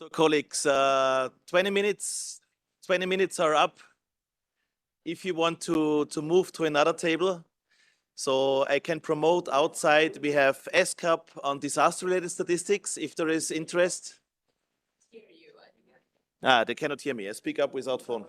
So colleagues, 20 minutes are up. If you want to move to another table, so I can promote outside. We have SCAP on disaster-related statistics, if there is interest. They cannot hear me. I speak up without phone.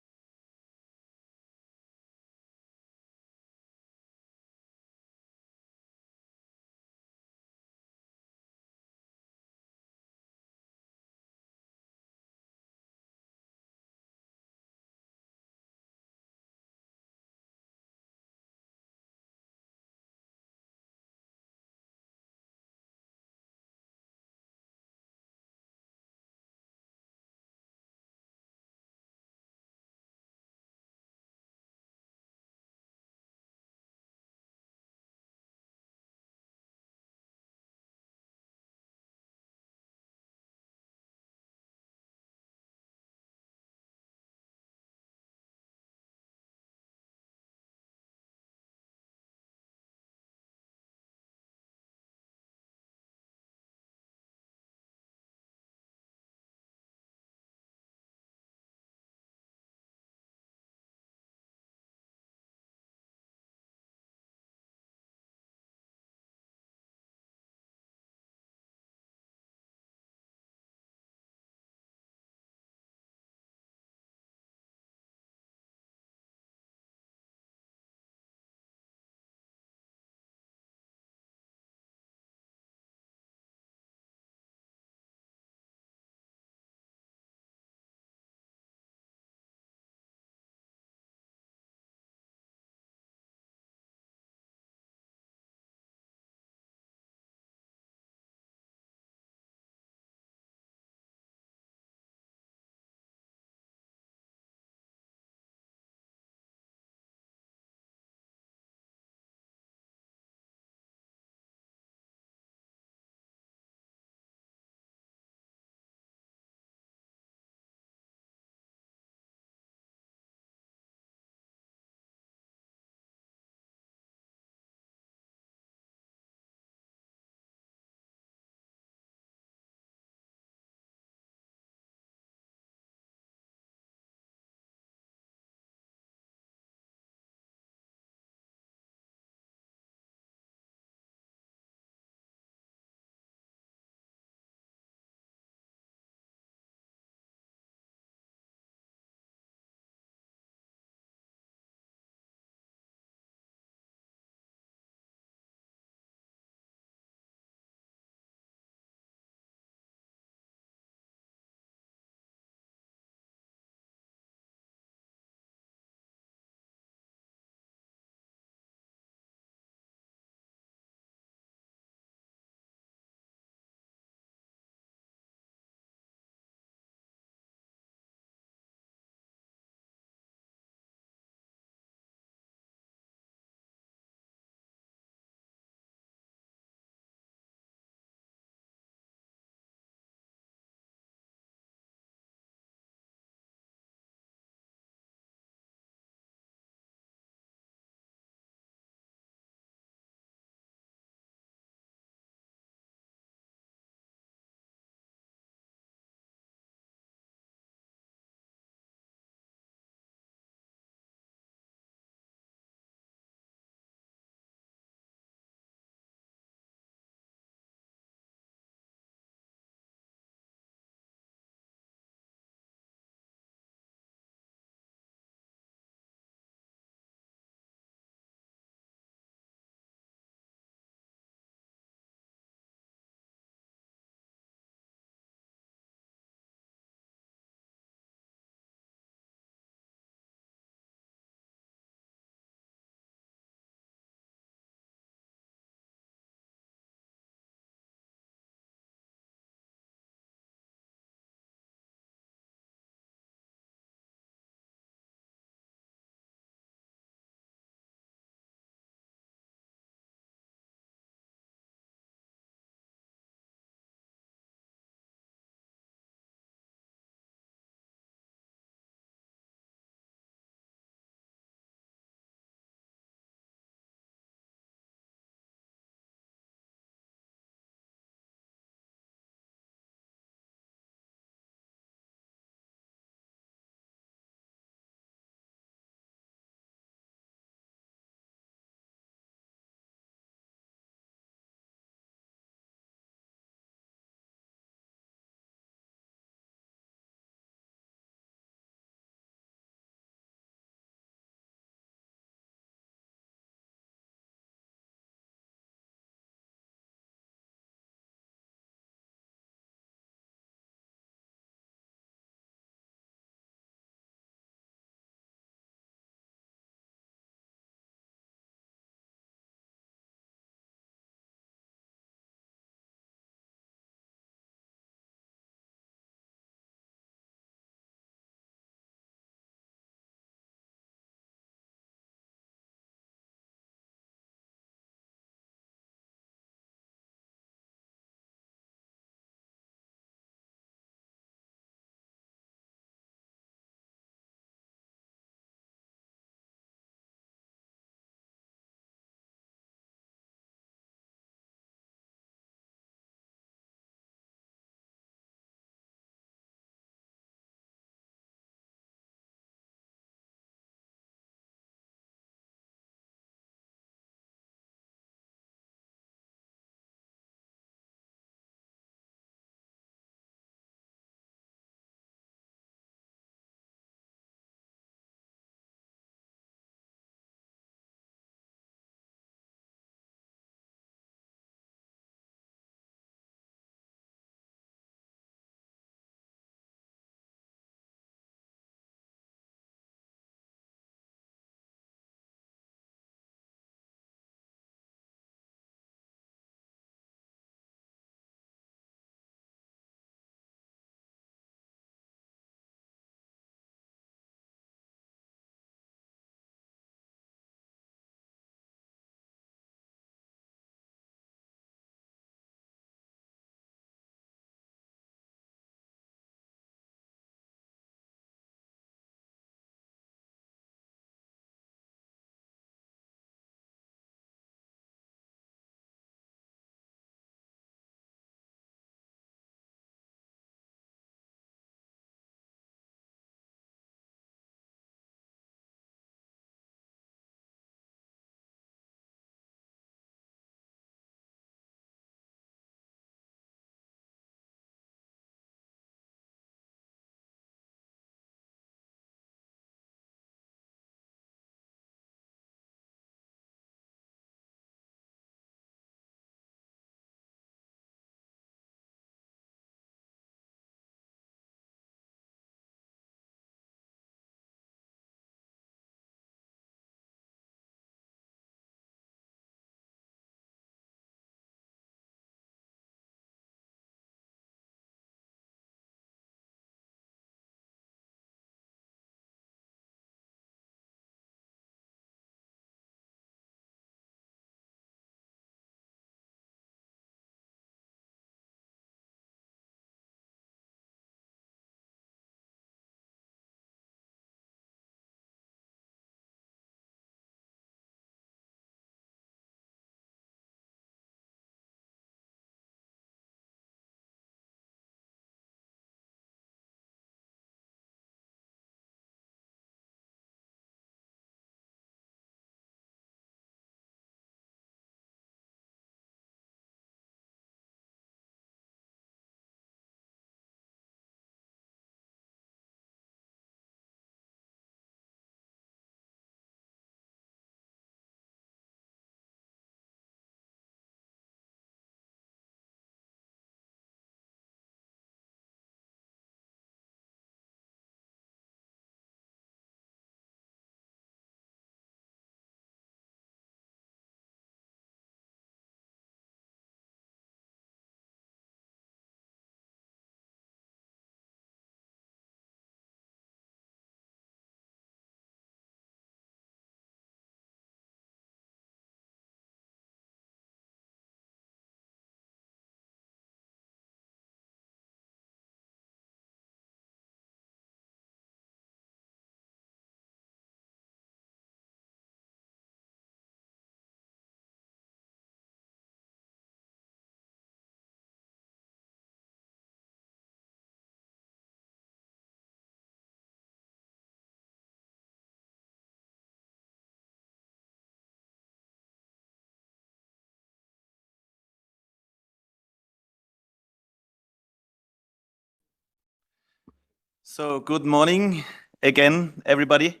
So good morning again, everybody.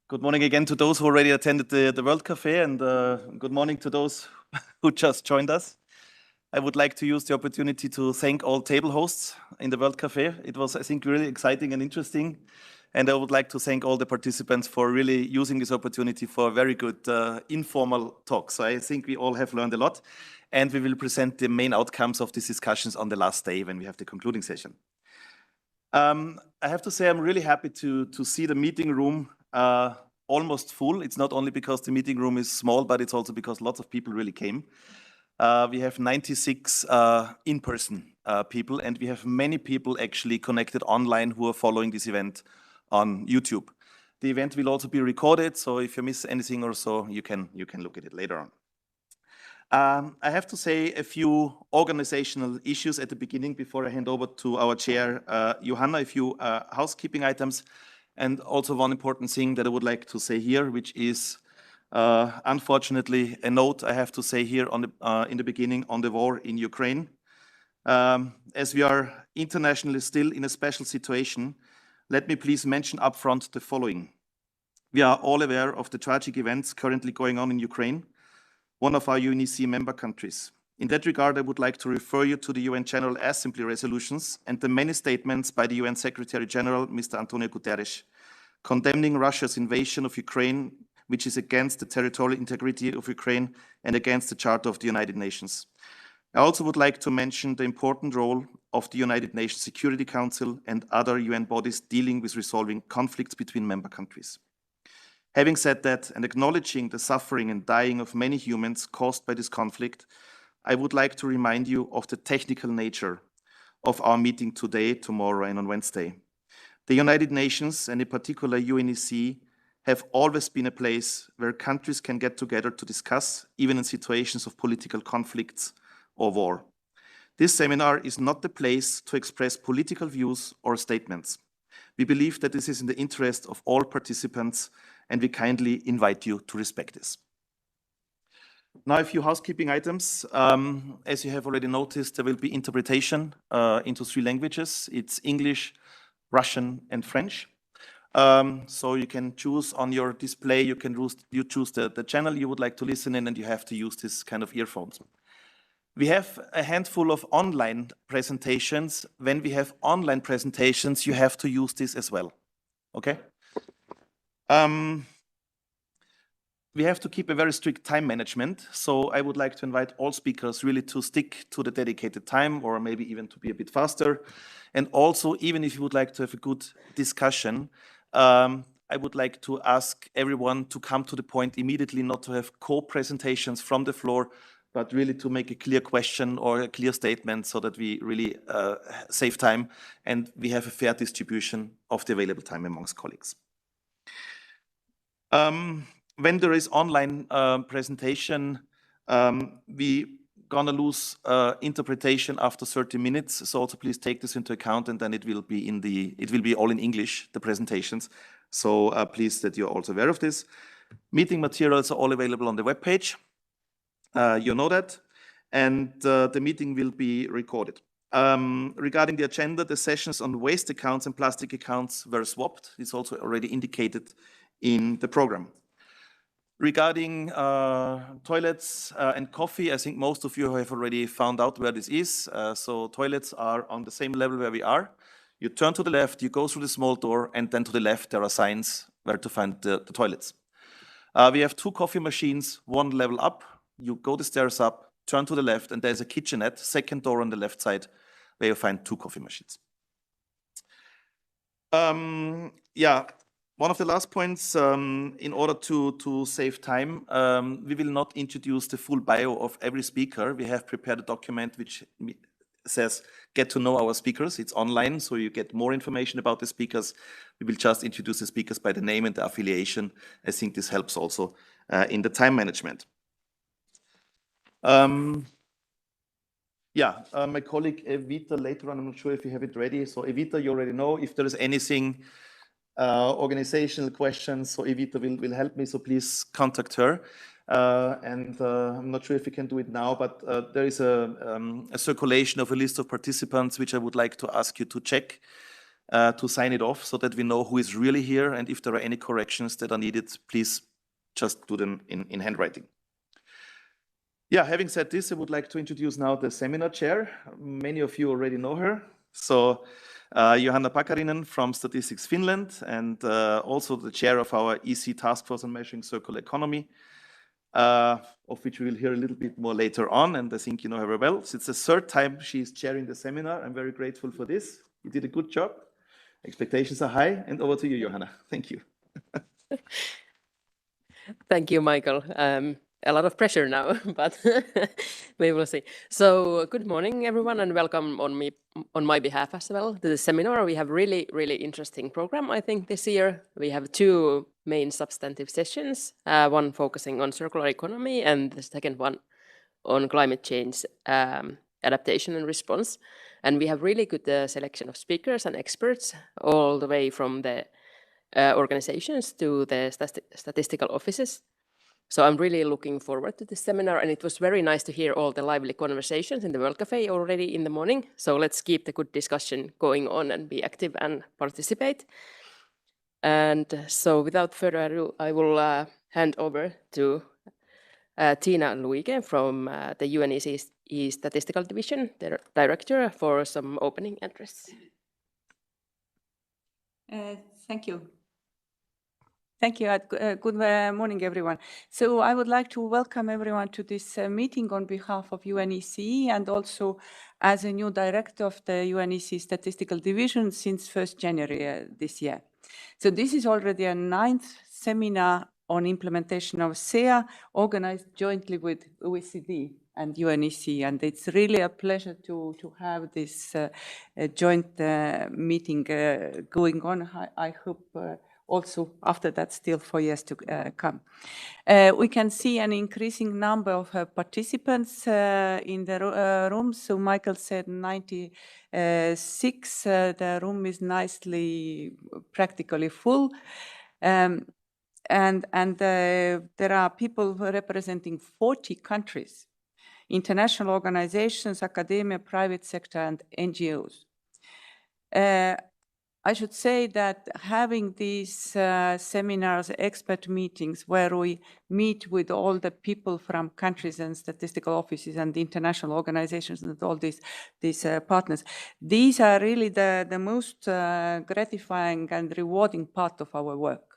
Good morning again to those who already attended the World Cafe, and good morning to those who just joined us. I would like to use the opportunity to thank all table hosts in the World Cafe. It was, I think, really exciting and interesting. And I would like to thank all the participants for really using this opportunity for a very good informal talk. So I think we all have learned a lot, and we will present the main outcomes of these discussions on the last day when we have the concluding session. I have to say I'm really happy to see the meeting room almost full. It's not only because the meeting room is small, but it's also because lots of people really came. We have 96 in-person people, and we have many people actually connected online who are following this event on YouTube. The event will also be recorded, so if you miss anything or so, you can look at it later on. I have to say a few organizational issues at the beginning before I hand over to our chair, Johanna, a few housekeeping items, and also one important thing that I would like to say here, which is unfortunately a note I have to say here on in the beginning on the war in Ukraine. As we are internationally still in a special situation, let me please mention upfront the following. We are all aware of the tragic events currently going on in Ukraine, one of our UNECE member countries. In that regard, I would like to refer you to the UN General Assembly resolutions and the many statements by the UN Secretary General, Mr. Antonio Guterres, condemning Russia's invasion of Ukraine, which is against the territorial integrity of Ukraine and against the Charter of the United Nations. I also would like to mention the important role of the United Nations Security Council and other UN bodies dealing with resolving conflicts between member countries. Having said that, and acknowledging the suffering and dying of many humans caused by this conflict, I would like to remind you of the technical nature of our meeting today, tomorrow, and on Wednesday. The United Nations, and in particular UNECE, have always been a place where countries can get together to discuss, even in situations of political conflicts or war. This seminar is not the place to express political views or statements. We believe that this is in the interest of all participants, and we kindly invite you to respect this. Now, a few housekeeping items. As you have already noticed, there will be interpretation into 3 languages. It's English, Russian, and French. So you can choose on your display, you choose the channel you would like to listen in, and you have to use this kind of earphones. We have a handful of online presentations. When we have online presentations, you have to use this as well, okay? We have to keep a very strict time management, so I would like to invite all speakers really to stick to the dedicated time, or maybe even to be a bit faster. And also, even if you would like to have a good discussion, I would like to ask everyone to come to the point immediately, not to have co-presentations from the floor, but really to make a clear question or a clear statement so that we really save time and we have a fair distribution of the available time amongst colleagues. When there is online presentation, we gonna lose interpretation after 30 minutes. So also please take this into account, and then it will be all in English, the presentations. So please that you're also aware of this. Meeting materials are all available on the webpage. You know that, and the meeting will be recorded. Regarding the agenda, the sessions on waste accounts and plastic accounts were swapped. It's also already indicated in the program. Regarding toilets and coffee, I think most of you have already found out where this is. So toilets are on the same level where we are. You turn to the left, you go through the small door, and then to the left there are signs where to find the toilets. We have 2 coffee machines, 1 level up. You go the stairs up, turn to the left, and there's a kitchenette, 2nd door on the left side, where you find 2 coffee machines. Yeah, one of the last points, in order to save time, we will not introduce the full bio of every speaker. We have prepared a document which says, get to know our speakers. It's online, so you get more information about the speakers. We will just introduce the speakers by the name and the affiliation. I think this helps also in the time management. My colleague Evita later on, I'm not sure if you have it ready. So Evita, you already know if there is anything organizational questions, so Evita will help me, so please contact her. I'm not sure if we can do it now, but there is a circulation of a list of participants, which I would like to ask you to check, to sign it off so that we know who is really here. And if there are any corrections that are needed, please just do them in handwriting. Yeah, having said this, I would like to introduce now the seminar chair. Many of you already know her. So Johanna Pakarinen from Statistics Finland, and also the chair of our EC Task Force on Measuring Circular Economy, of which we will hear a little bit more later on, and I think you know her very well. So it's the third time she's chairing the seminar. I'm very grateful for this. You did a good job. Expectations are high, and over to you, Johanna. Thank you. Thank you, Michael. A lot of pressure now, but we will see. So good morning, everyone, and welcome on my behalf as well to the seminar. We have really interesting program, I think, this year. We have two main substantive sessions, one focusing on circular economy and the second one on climate change adaptation and response. And we have really good selection of speakers and experts all the way from the organizations to the statistical offices. So I'm really looking forward to this seminar, and it was very nice to hear all the lively conversations in the World Cafe already in the morning. So let's keep the good discussion going on and be active and participate. And so without further ado, I will hand over to Tina Luige from the UNECE Statistical Division, the director, for some opening address. Thank you. Thank you. Good morning, everyone. So I would like to welcome everyone to this meeting on behalf of UNECE, and also as a new director of the UNECE Statistical Division since 1st January this year. So this is already a 9th seminar on implementation of SEEA, organized jointly with OECD and UNECE, and it's really a pleasure to have this joint meeting going on. I hope also after that still for years to come. We can see an increasing number of participants in the room. So Michael said 96. The room is nicely, practically full. And there are people representing 40 countries, international organizations, academia, private sector, and NGOs. I should say that having these seminars, expert meetings, where we meet with all the people from countries and statistical offices and international organizations and all these partners, these are really the most gratifying and rewarding part of our work.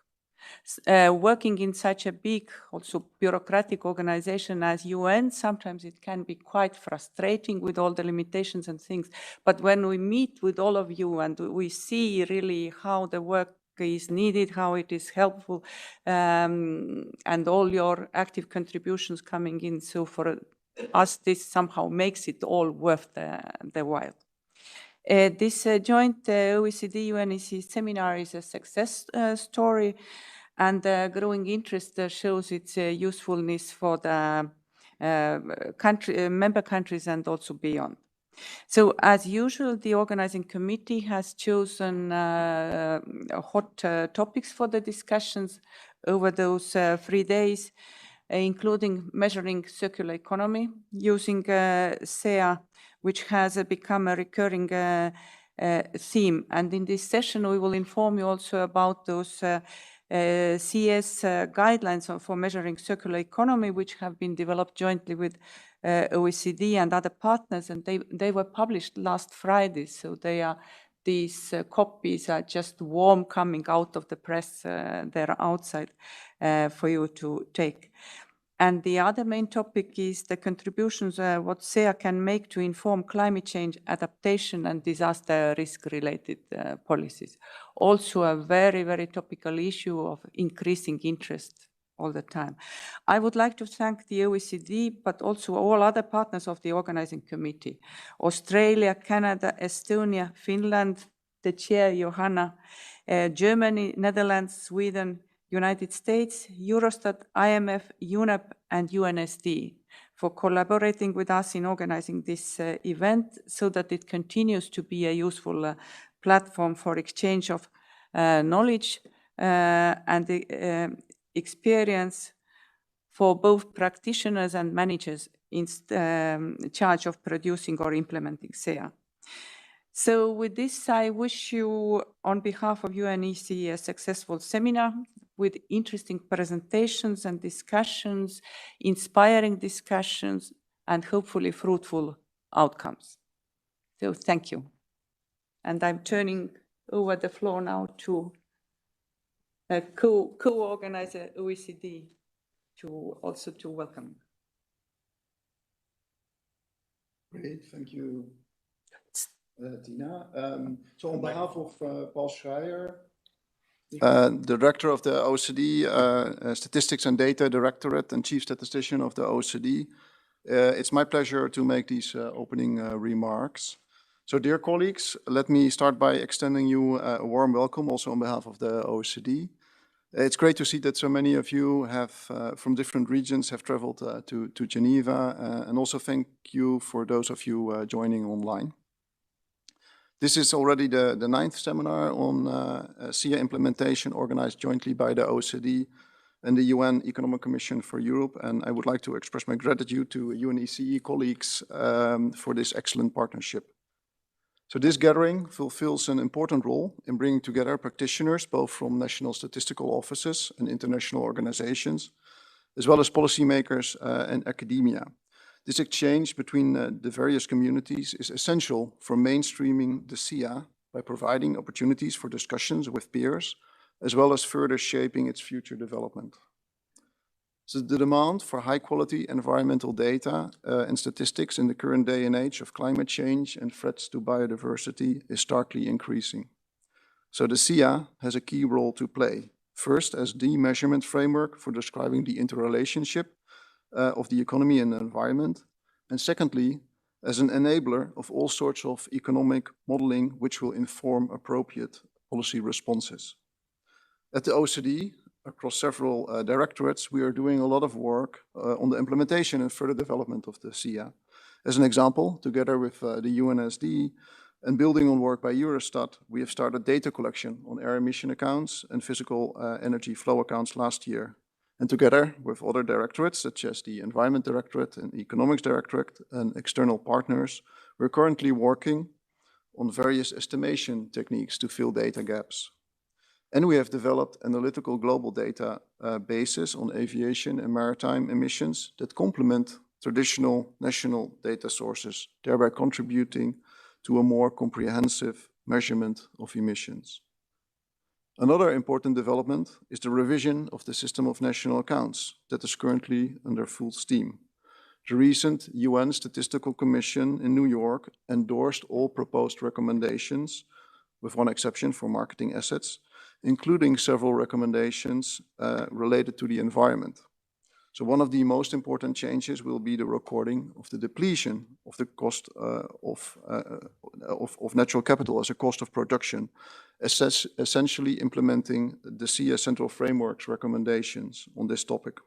Working in such a big, also bureaucratic organization as UN, sometimes it can be quite frustrating with all the limitations and things. But when we meet with all of you and we see really how the work is needed, how it is helpful, and all your active contributions coming in, so for us, this somehow makes it all worth the while. This joint OECD-UNECE seminar is a success story, and growing interest shows its usefulness for the member countries and also beyond. So as usual, the organizing committee has chosen hot topics for the discussions over those 3 days, including measuring circular economy using SEEA, which has become a recurring theme. And in this session, we will inform you also about those CS guidelines for measuring circular economy, which have been developed jointly with OECD and other partners, and they were published last Friday. So these copies are just warm coming out of the press. They're outside for you to take. And the other main topic is the contributions what SEEA can make to inform climate change adaptation and disaster risk-related policies. Also a very topical issue of increasing interest all the time. I would like to thank the OECD, but also all other partners of the organizing committee: Australia, Canada, Estonia, Finland, the chair, Johanna, Germany, Netherlands, Sweden, United States, Eurostat, IMF, UNEP, and UNSD for collaborating with us in organizing this event so that it continues to be a useful platform for exchange of knowledge and experience for both practitioners and managers in charge of producing or implementing SEEA. So with this, I wish you, on behalf of UNECE, a successful seminar with interesting presentations and discussions, inspiring discussions, and hopefully fruitful outcomes. So thank you. And I'm turning over the floor now to a co-organizer OECD to welcome. Great, thank you, Tina. So on behalf of Paul Schreier, Director of the OECD Statistics and Data Directorate and Chief Statistician of the OECD, it's my pleasure to make these opening remarks. So dear colleagues, let me start by extending you a warm welcome also on behalf of the OECD. It's great to see that so many of you have, from different regions, have traveled to Geneva, and also thank you for those of you joining online. This is already the 9th seminar on SEEA implementation organized jointly by the OECD and the UN Economic Commission for Europe, and I would like to express my gratitude to UNECE colleagues for this excellent partnership. So this gathering fulfills an important role in bringing together practitioners, both from national statistical offices and international organizations, as well as policymakers and academia. This exchange between the various communities is essential for mainstreaming the SEEA by providing opportunities for discussions with peers, as well as further shaping its future development. So the demand for high-quality environmental data and statistics in the current day and age of climate change and threats to biodiversity is starkly increasing. So the SEEA has a key role to play, first as the measurement framework for describing the interrelationship of the economy and the environment, and secondly, as an enabler of all sorts of economic modeling which will inform appropriate policy responses. At the OECD, across several directorates, we are doing a lot of work on the implementation and further development of the SEEA. As an example, together with the UNSD and building on work by Eurostat, we have started data collection on air emission accounts and physical energy flow accounts last year. And together with other directorates, such as the Environment Directorate and Economics Directorate and external partners, we're currently working on various estimation techniques to fill data gaps. And we have developed analytical global data bases on aviation and maritime emissions that complement traditional national data sources, thereby contributing to a more comprehensive measurement of emissions. Another important development is the revision of the system of national accounts that is currently under full steam. The recent UN Statistical Commission in New York endorsed all proposed recommendations, with one exception for marketing assets, including several recommendations related to the environment. So one of the most important changes will be the recording of the depletion of the cost of natural capital as a cost of production, essentially implementing the SEEA Central Framework's recommendations on this topic.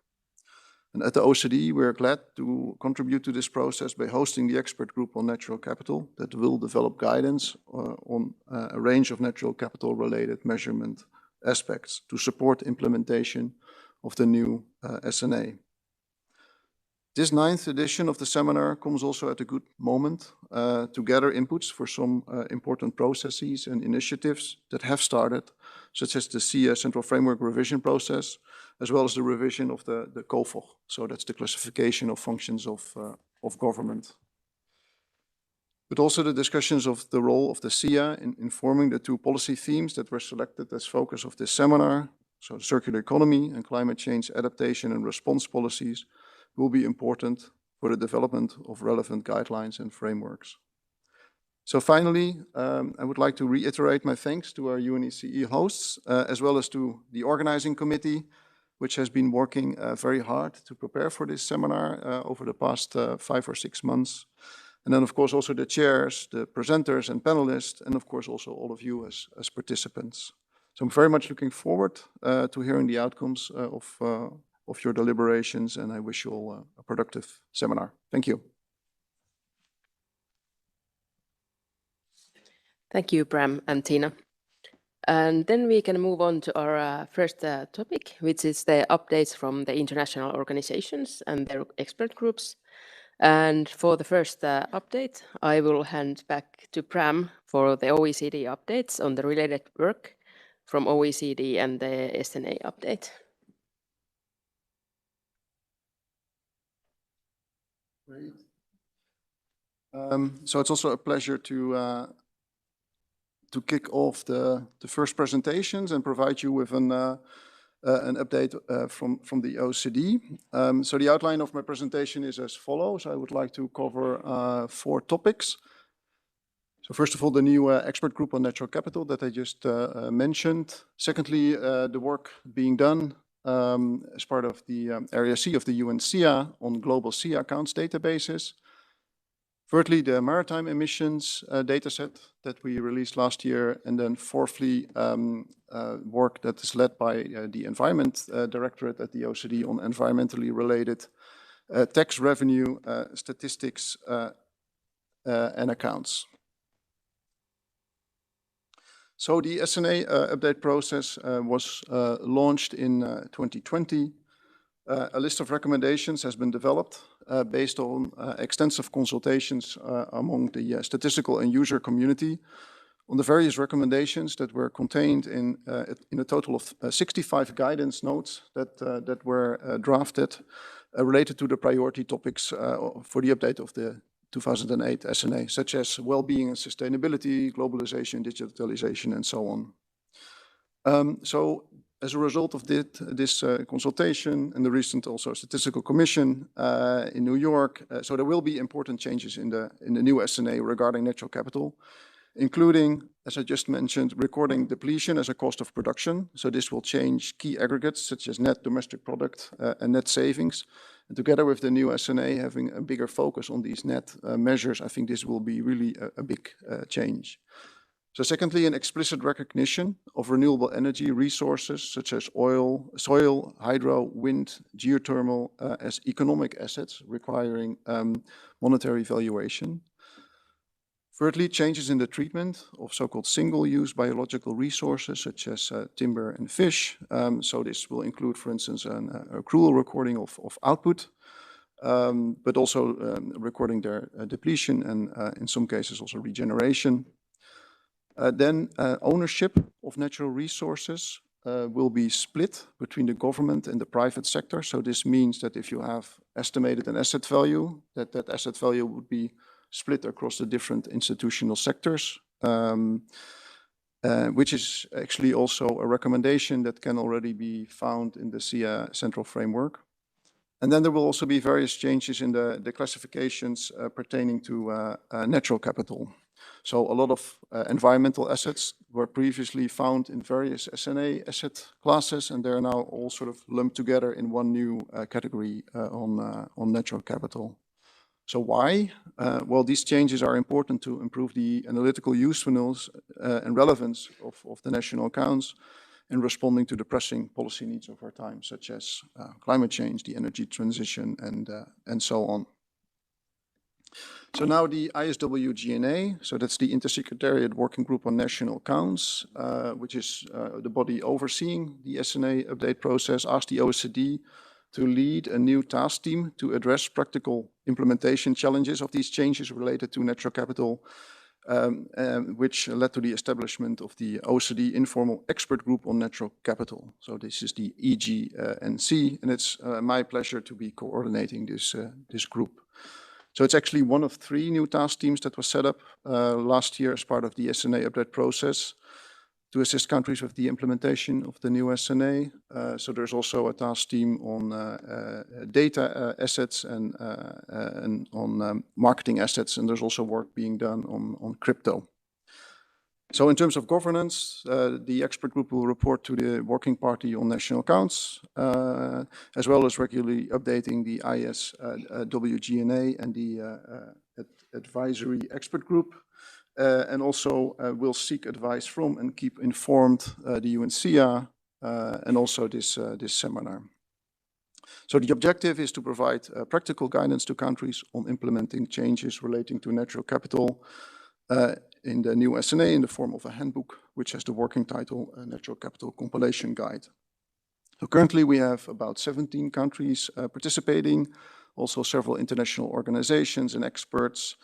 And at the OECD, we're glad to contribute to this process by hosting the expert group on natural capital that will develop guidance on a range of natural capital related measurement aspects to support implementation of the new SNA. This 9th edition of the seminar comes also at a good moment to gather inputs for some important processes and initiatives that have started, such as the SEEA Central Framework revision process, as well as the revision of the COFOG, so that's the classification of functions of government. But also the discussions of the role of the SEEA in informing the two policy themes that were selected as focus of this seminar, so circular economy and climate change adaptation and response policies, will be important for the development of relevant guidelines and frameworks. So finally, I would like to reiterate my thanks to our UNECE hosts, as well as to the organizing committee, which has been working very hard to prepare for this seminar over the past 5 or 6 months. And then, of course, also the chairs, the presenters and panelists, and of course also all of you as participants. So I'm very much looking forward to hearing the outcomes of your deliberations, and I wish you all a productive seminar. Thank you. Thank you, Bram and Tina. And then we can move on to our first topic, which is the updates from the international organizations and their expert groups. And for the first update, I will hand back to Pram for the OECD updates on the related work from OECD and the SNA update. Great. So it's also a pleasure to kick off the first presentations and provide you with an update from the OECD. So the outline of my presentation is as follows. I would like to cover 4 topics. So first of all, the new expert group on natural capital that I just mentioned. Secondly, the work being done as part of the Area C of the UNECE on global SEEA accounts databases. Thirdly, the maritime emissions dataset that we released last year. And then fourthly, work that is led by the Environment Directorate at the OECD on environmentally related tax revenue statistics and accounts. So the SNA update process was launched in 2020. A list of recommendations has been developed based on extensive consultations among the statistical and user community on the various recommendations that were contained in a total of 65 guidance notes that were drafted related to the priority topics for the update of the 2008 SNA, such as well-being and sustainability, globalization, digitalization, and so on. So as a result of this consultation and the recent also Statistical Commission in New York, so there will be important changes in the new SNA regarding natural capital, including, as I just mentioned, recording depletion as a cost of production. So this will change key aggregates such as net domestic product and net savings. And together with the new SNA having a bigger focus on these net measures, I think this will be really a big change. So secondly, an explicit recognition of renewable energy resources such as oil, soil, hydro, wind, geothermal as economic assets requiring monetary valuation. Thirdly, changes in the treatment of so-called single-use biological resources such as timber and fish. So this will include, for instance, an accrual recording of output, but also recording their depletion and in some cases also regeneration. Then ownership of natural resources will be split between the government and the private sector. So this means that if you have estimated an asset value, that asset value would be split across the different institutional sectors, which is actually also a recommendation that can already be found in the SEEA central framework. And then there will also be various changes in the classifications pertaining to natural capital. So a lot of environmental assets were previously found in various SNA asset classes, and they're now all sort of lumped together in one new category on natural capital. So why? Well, these changes are important to improve the analytical usefulness and relevance of the national accounts in responding to the pressing policy needs of our time, such as climate change, the energy transition, and so on. So now the ISWGNA, so that's the Intersecretariat Working Group on National Accounts, which is the body overseeing the SNA update process, asked the OECD to lead a new task team to address practical implementation challenges of these changes related to natural capital, which led to the establishment of the OECD Informal Expert Group on Natural Capital. So this is the EGNC, and it's my pleasure to be coordinating this group. So it's actually one of 3 new task teams that was set up last year as part of the SNA update process to assist countries with the implementation of the new SNA. So there's also a task team on data assets and on marketing assets, and there's also work being done on crypto. So in terms of governance, the expert group will report to the Working Party on National Accounts, as well as regularly updating the ISWGNA and the Advisory Expert Group, and also will seek advice from and keep informed the UNECE and also this seminar. So the objective is to provide practical guidance to countries on implementing changes relating to natural capital in the new SNA in the form of a handbook, which has the working title Natural Capital Compilation Guide. So currently we have about 17 countries participating, also several international organizations and experts.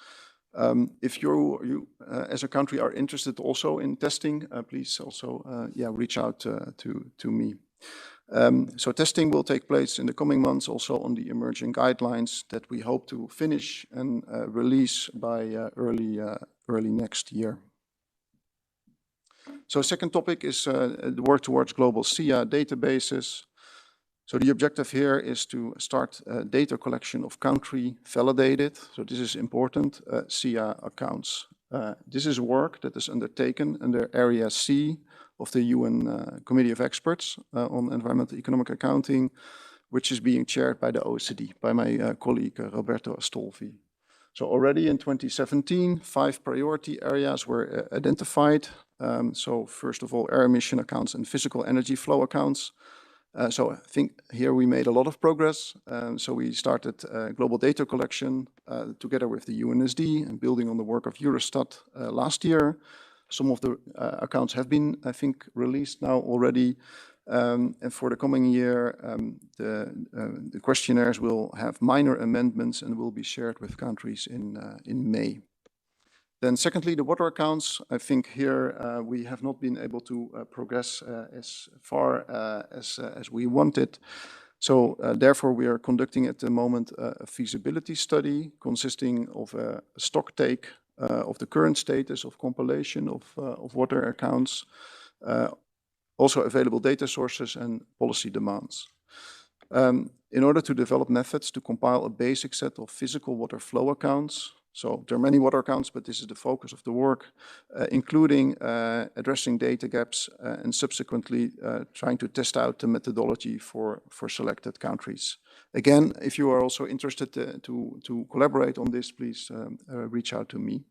If you as a country are interested also in testing, please also reach out to me. So testing will take place in the coming months also on the emerging guidelines that we hope to finish and release by early next year. So second topic is the work towards global SEEA databases. So the objective here is to start data collection of country validated, so this is important, SEEA accounts. This is work that is undertaken under Area C of the UN Committee of Experts on Environmental Economic Accounting, which is being chaired by the OECD, by my colleague Roberto Astolfi. So already in 2017, 5 priority areas were identified. So first of all, air emission accounts and physical energy flow accounts. So I think here we made a lot of progress. So we started global data collection together with the UNSD and building on the work of Eurostat last year. Some of the accounts have been, I think, released now already. And for the coming year, the questionnaires will have minor amendments and will be shared with countries in May. Then secondly, the water accounts. I think here we have not been able to progress as far as we wanted. So therefore we are conducting at the moment a feasibility study consisting of a stock take of the current status of compilation of water accounts, also available data sources and policy demands. In order to develop methods to compile a basic set of physical water flow accounts. So there are many water accounts, but this is the focus of the work, including addressing data gaps and subsequently trying to test out the methodology for selected countries. Again, if you are also interested to collaborate on this, please reach out to me.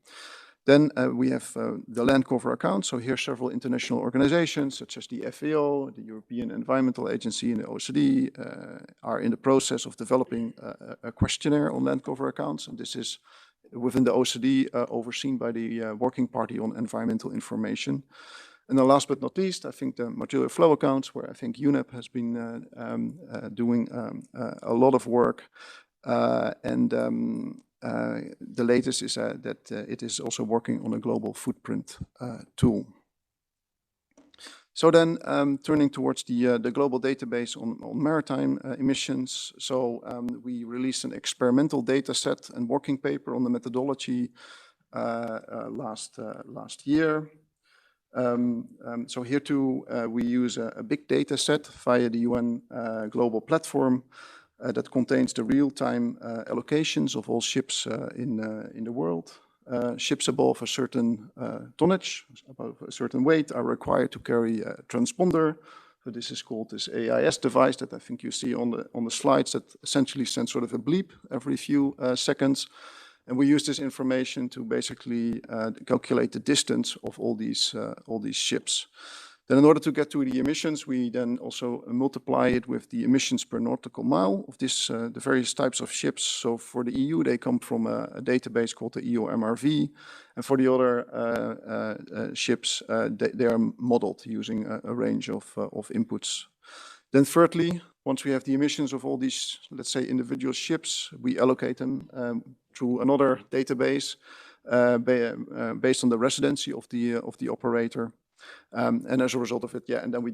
Then we have the land cover account. So here several international organizations such as the FAO, the European Environmental Agency and the OECD are in the process of developing a questionnaire on land cover accounts. And this is within the OECD overseen by the Working Party on Environmental Information. And then last but not least, I think the material flow accounts, where I think UNEP has been doing a lot of work. The latest is that it is also working on a global footprint tool. So then turning towards the global database on maritime emissions. So we released an experimental data set and working paper on the methodology last year. So here too, we use a big data set via the UN global platform that contains the real-time allocations of all ships in the world. Ships above a certain tonnage, above a certain weight, are required to carry a transponder. So this is called this AIS device that I think you see on the slides that essentially sends sort of a bleep every few seconds. And we use this information to basically calculate the distance of all these ships. Then in order to get to the emissions, we then also multiply it with the emissions per nautical mile of this, the various types of ships. So for the EU, they come from a database called the EOMRV. And for the other ships, they are modeled using a range of inputs. Then thirdly, once we have the emissions of all these, let's say, individual ships, we allocate them through another database based on the residency of the operator. And as a result of it, and then we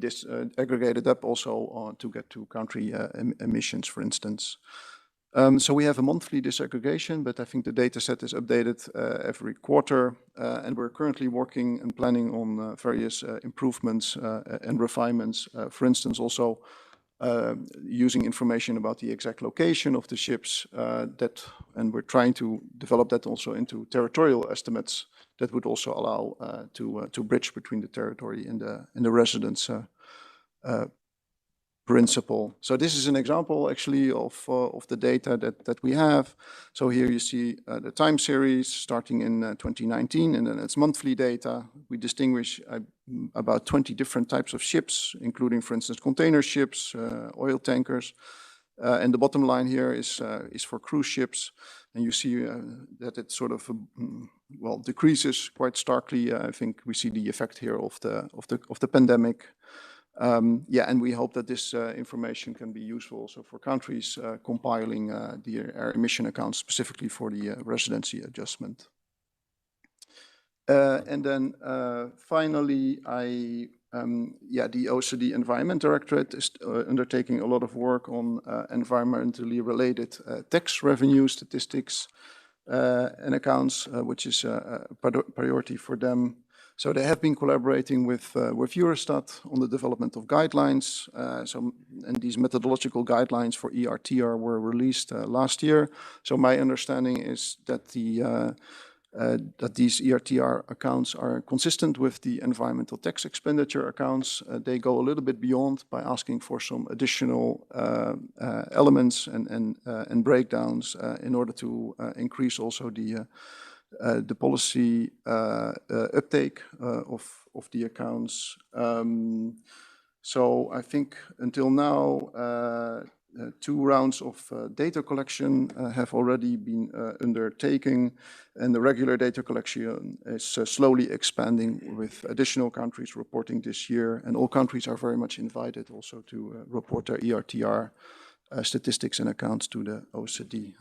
aggregate it up also to get to country emissions, for instance. So we have a monthly disaggregation, but I think the data set is updated every quarter. And we're currently working and planning on various improvements and refinements. For instance, also using information about the exact location of the ships and we're trying to develop that also into territorial estimates that would also allow to bridge between the territory and the residence principle. So this is an example actually of the data that we have. So here you see the time series starting in 2019, and then it's monthly data. We distinguish about 20 different types of ships, including, for instance, container ships, oil tankers. And the bottom line here is for cruise ships, and you see that it sort of well decreases quite starkly. I think we see the effect here of the pandemic. Yeah, and we hope that this information can be useful also for countries compiling their emission accounts specifically for the residency adjustment. And then finally, the OECD Environment Directorate is undertaking a lot of work on environmentally related tax revenue statistics and accounts, which is a priority for them. So they have been collaborating with Eurostat on the development of guidelines. And these methodological guidelines for ERTR were released last year. So my understanding is that that these ERTR accounts are consistent with the environmental tax expenditure accounts. They go a little bit beyond by asking for some additional elements and breakdowns in order to increase also the policy uptake of the accounts. So I think until now, 2 rounds of data collection have already been undertaken, and the regular data collection is slowly expanding with additional countries reporting this year. And all countries are very much invited also to report their ERTR statistics and accounts to the OECD.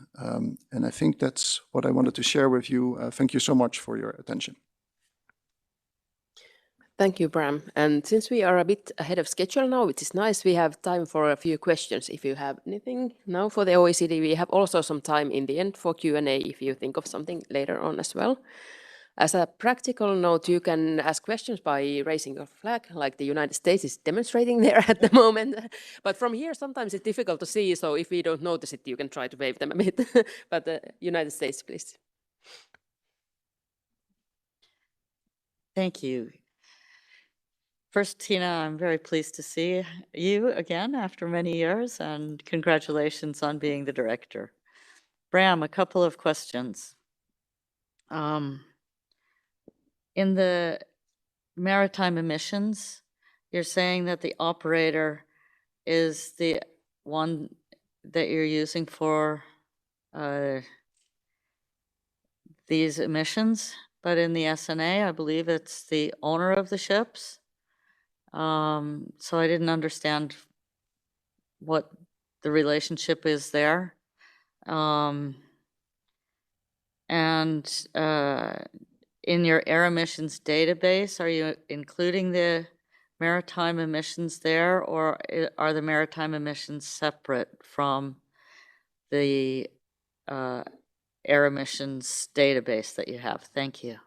And I think that's what I wanted to share with you. Thank you so much for your attention. Thank you, Bram. And since we are a bit ahead of schedule now, which is nice, we have time for a few questions. If you have anything now for the OECD, we have also some time in the end for Q&A if you think of something later on as well. As a practical note, you can ask questions by raising your flag, like the United States is demonstrating there at the moment. But from here, sometimes it's difficult to see, so if we don't notice it, you can try to wave them a bit. But the United States, please. Thank you. First, Tina, I'm very pleased to see you again after many years, and congratulations on being the director. Bram, a couple of questions. In the maritime emissions, you're saying that the operator is the one that you're using for these emissions, but in the SNA, I believe it's the owner of the ships. So I didn't understand what the relationship is there. And in your air emissions database, are you including the maritime emissions there, or are the maritime emissions separate from the air emissions database that you have? Thank you.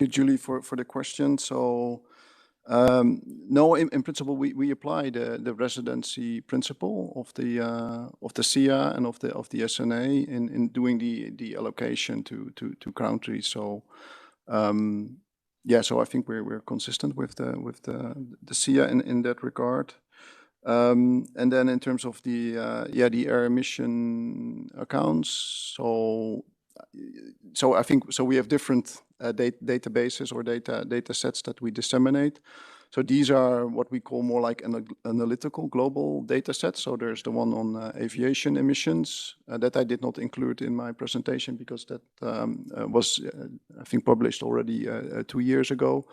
Julie, for the question. So no, in principle, we apply the residency principle of the SEEA and of the SNA in doing the allocation to countries. So yeah, so I think we're consistent with the SEEA in that regard. And then in terms of the air emission accounts, so I think we have different databases or data sets that we disseminate. So these are what we call more like an analytical global data set. So there's the one on aviation emissions that I did not include in my presentation because that was, I think, published already 2 years ago.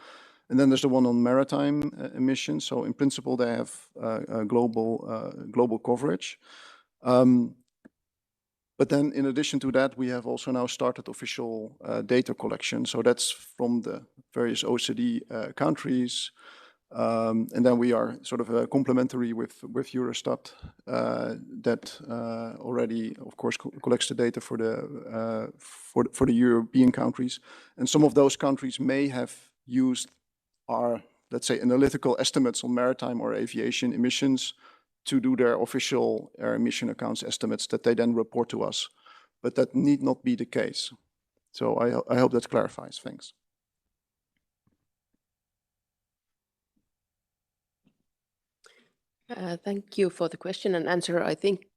And then there's the one on maritime emissions. So in principle, they have global coverage. But then in addition to that, we have also now started official data collection. So that's from the various OECD countries. And then we are sort of complementary with Eurostat that already, of course, collects the data for the European countries. And some of those countries may have used our, let's say, analytical estimates on maritime or aviation emissions to do their official air emission accounts estimates that they then report to us. But that need not be the case. So I hope that clarifies. Thanks. Thank you for the question and answer. I think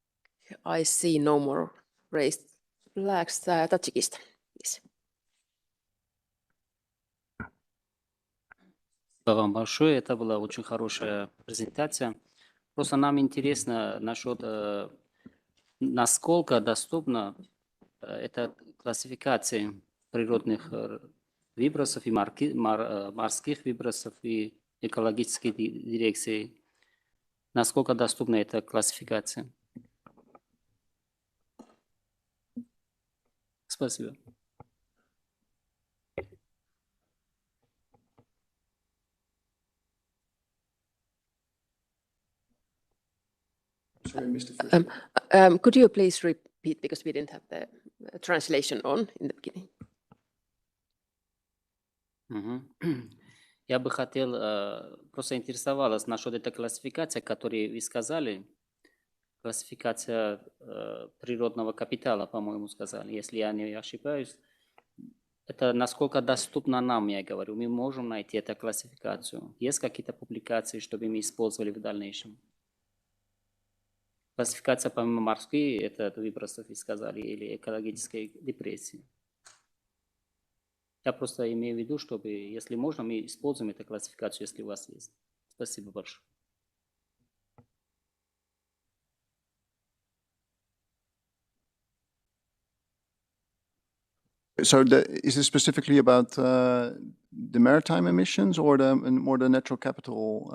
I see no more raised flags. Tajikistan, please. Спасибо вам большое. Это была очень хорошая презентация. Просто нам интересно насчет, насколько доступна эта классификация природных выбросов и морских выбросов и экологических дирекций. Насколько доступна эта классификация? Спасибо. Sorry, I missed the first one. Could you please repeat, because we didn't have the translation on in the beginning? Мгм. Я бы хотел, просто интересовалась насчет этой классификации, которую вы сказали. Классификация природного капитала, по-моему, сказали, если я не ошибаюсь. Это насколько доступно нам, я говорю. Мы можем найти эту классификацию. Есть какие-то публикации, чтобы мы использовали в дальнейшем? Классификация помимо морской, это выбросов, вы сказали, или экологической депрессии. Я просто имею в виду, чтобы, если можно, мы используем эту классификацию, если у вас есть. Спасибо большое. So is this specifically about the maritime emissions or more the natural capital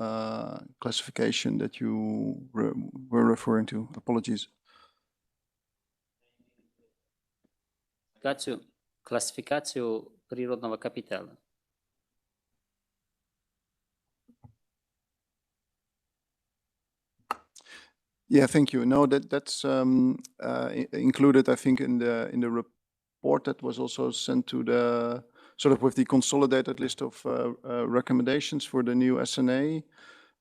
classification that you were referring to? Apologies. Классификацию природного капитала. Yeah, thank you. No, that's included, I think, in the report that was also sent to the sort of with the consolidated list of recommendations for the new SNA.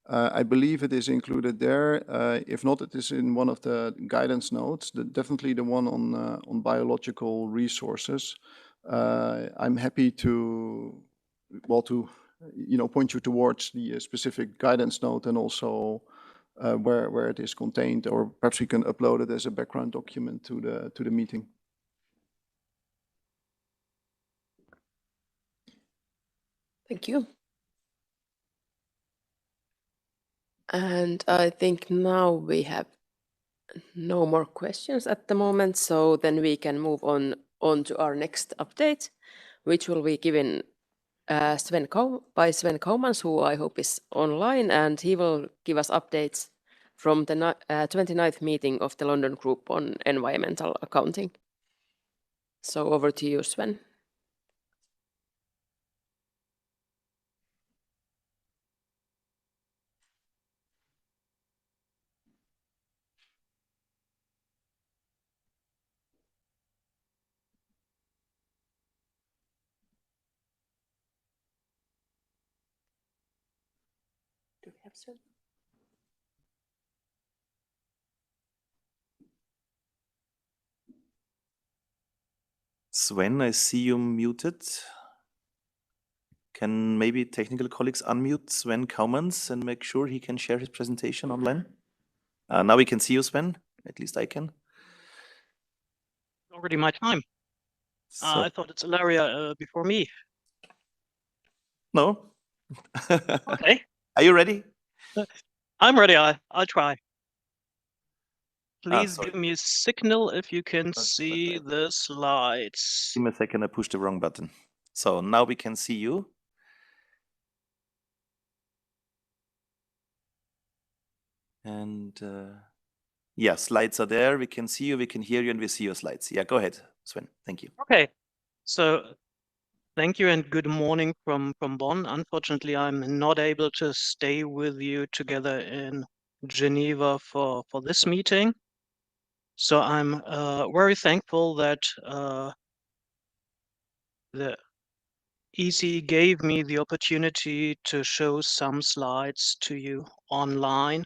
I believe it is included there. If not, it is in one of the guidance notes. Definitely the one on biological resources. I'm happy to point you towards the specific guidance note and also where it is contained, or perhaps we can upload it as a background document to the meeting. Thank you. And I think now we have no more questions at the moment, so then we can move on to our next update, which will be given by Sven Koumans, who I hope is online, and he will give us updates from the 29th meeting of the London Group on Environmental Accounting. So over to you, Sven. Do we have Sven? Sven, I see you muted. Can maybe technical colleagues unmute Sven Koumans and make sure he can share his presentation online? Now we can see you, Sven. At least I can. Already my time. So, I thought it's Ilaria before me. no. Okay, Are you ready? I'm ready. I'll try. Please sorry. give me a signal if you can That's see okay. the slides. Give me a second, I pushed the wrong button. So now we can see you. And yeah, slides are there. We can see you, we can hear you, and we see your slides. Yeah, go ahead, Sven. Thank you. Okay, so thank you and good morning from Bonn. Unfortunately, I'm not able to stay with you together in Geneva for this meeting. So I'm very thankful that the EC gave me the opportunity to show some slides to you online,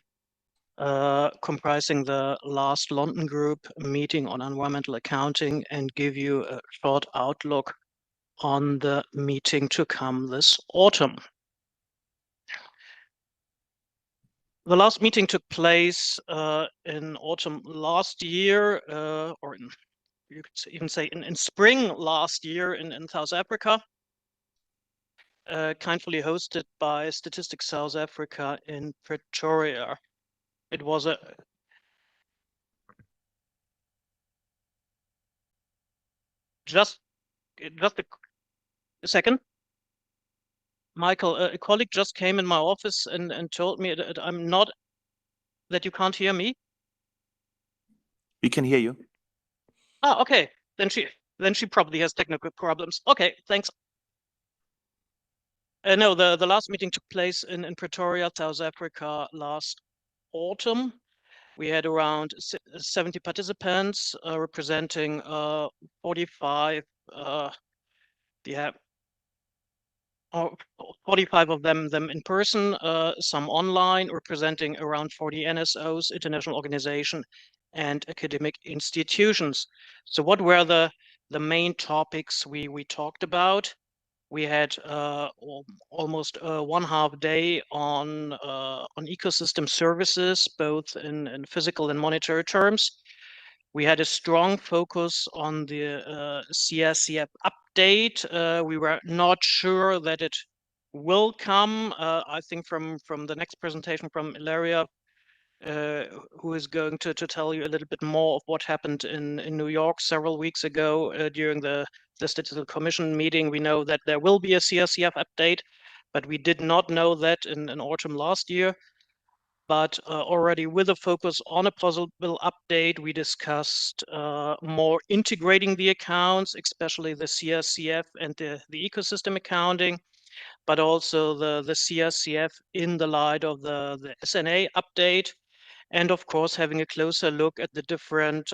comprising the last London Group meeting on environmental accounting, and give you a short outlook on the meeting to come this autumn. The last meeting took place in autumn last year, or you could even say in spring last year in South Africa. kindly hosted by Statistics South Africa in Pretoria. It was a just a second. Michael, a colleague just came in my office and told me that that you can't hear me. We can hear you. Ah, okay. Then she probably has technical problems. Okay, thanks. No, the last meeting took place in Pretoria, South Africa last autumn. We had around 70 participants representing 45 45 of them in person, some online, representing around 40 NSOs, international organization, and academic institutions. So what were the main topics we talked about? We had almost 1/2 day on ecosystem services, both in physical and monetary terms. We had a strong focus on the CSCF update. We were not sure that it will come. I think from the next presentation from Ilaria, who is going to tell you a little bit more of what happened in New York several weeks ago during the Statistical Commission meeting. We know that there will be a CSCF update, but we did not know that in autumn last year. But already with a focus on a possible update, we discussed more integrating the accounts, especially the CSCF and the ecosystem accounting, but also the CSCF in the light of the SNA update. And of course, having a closer look at the different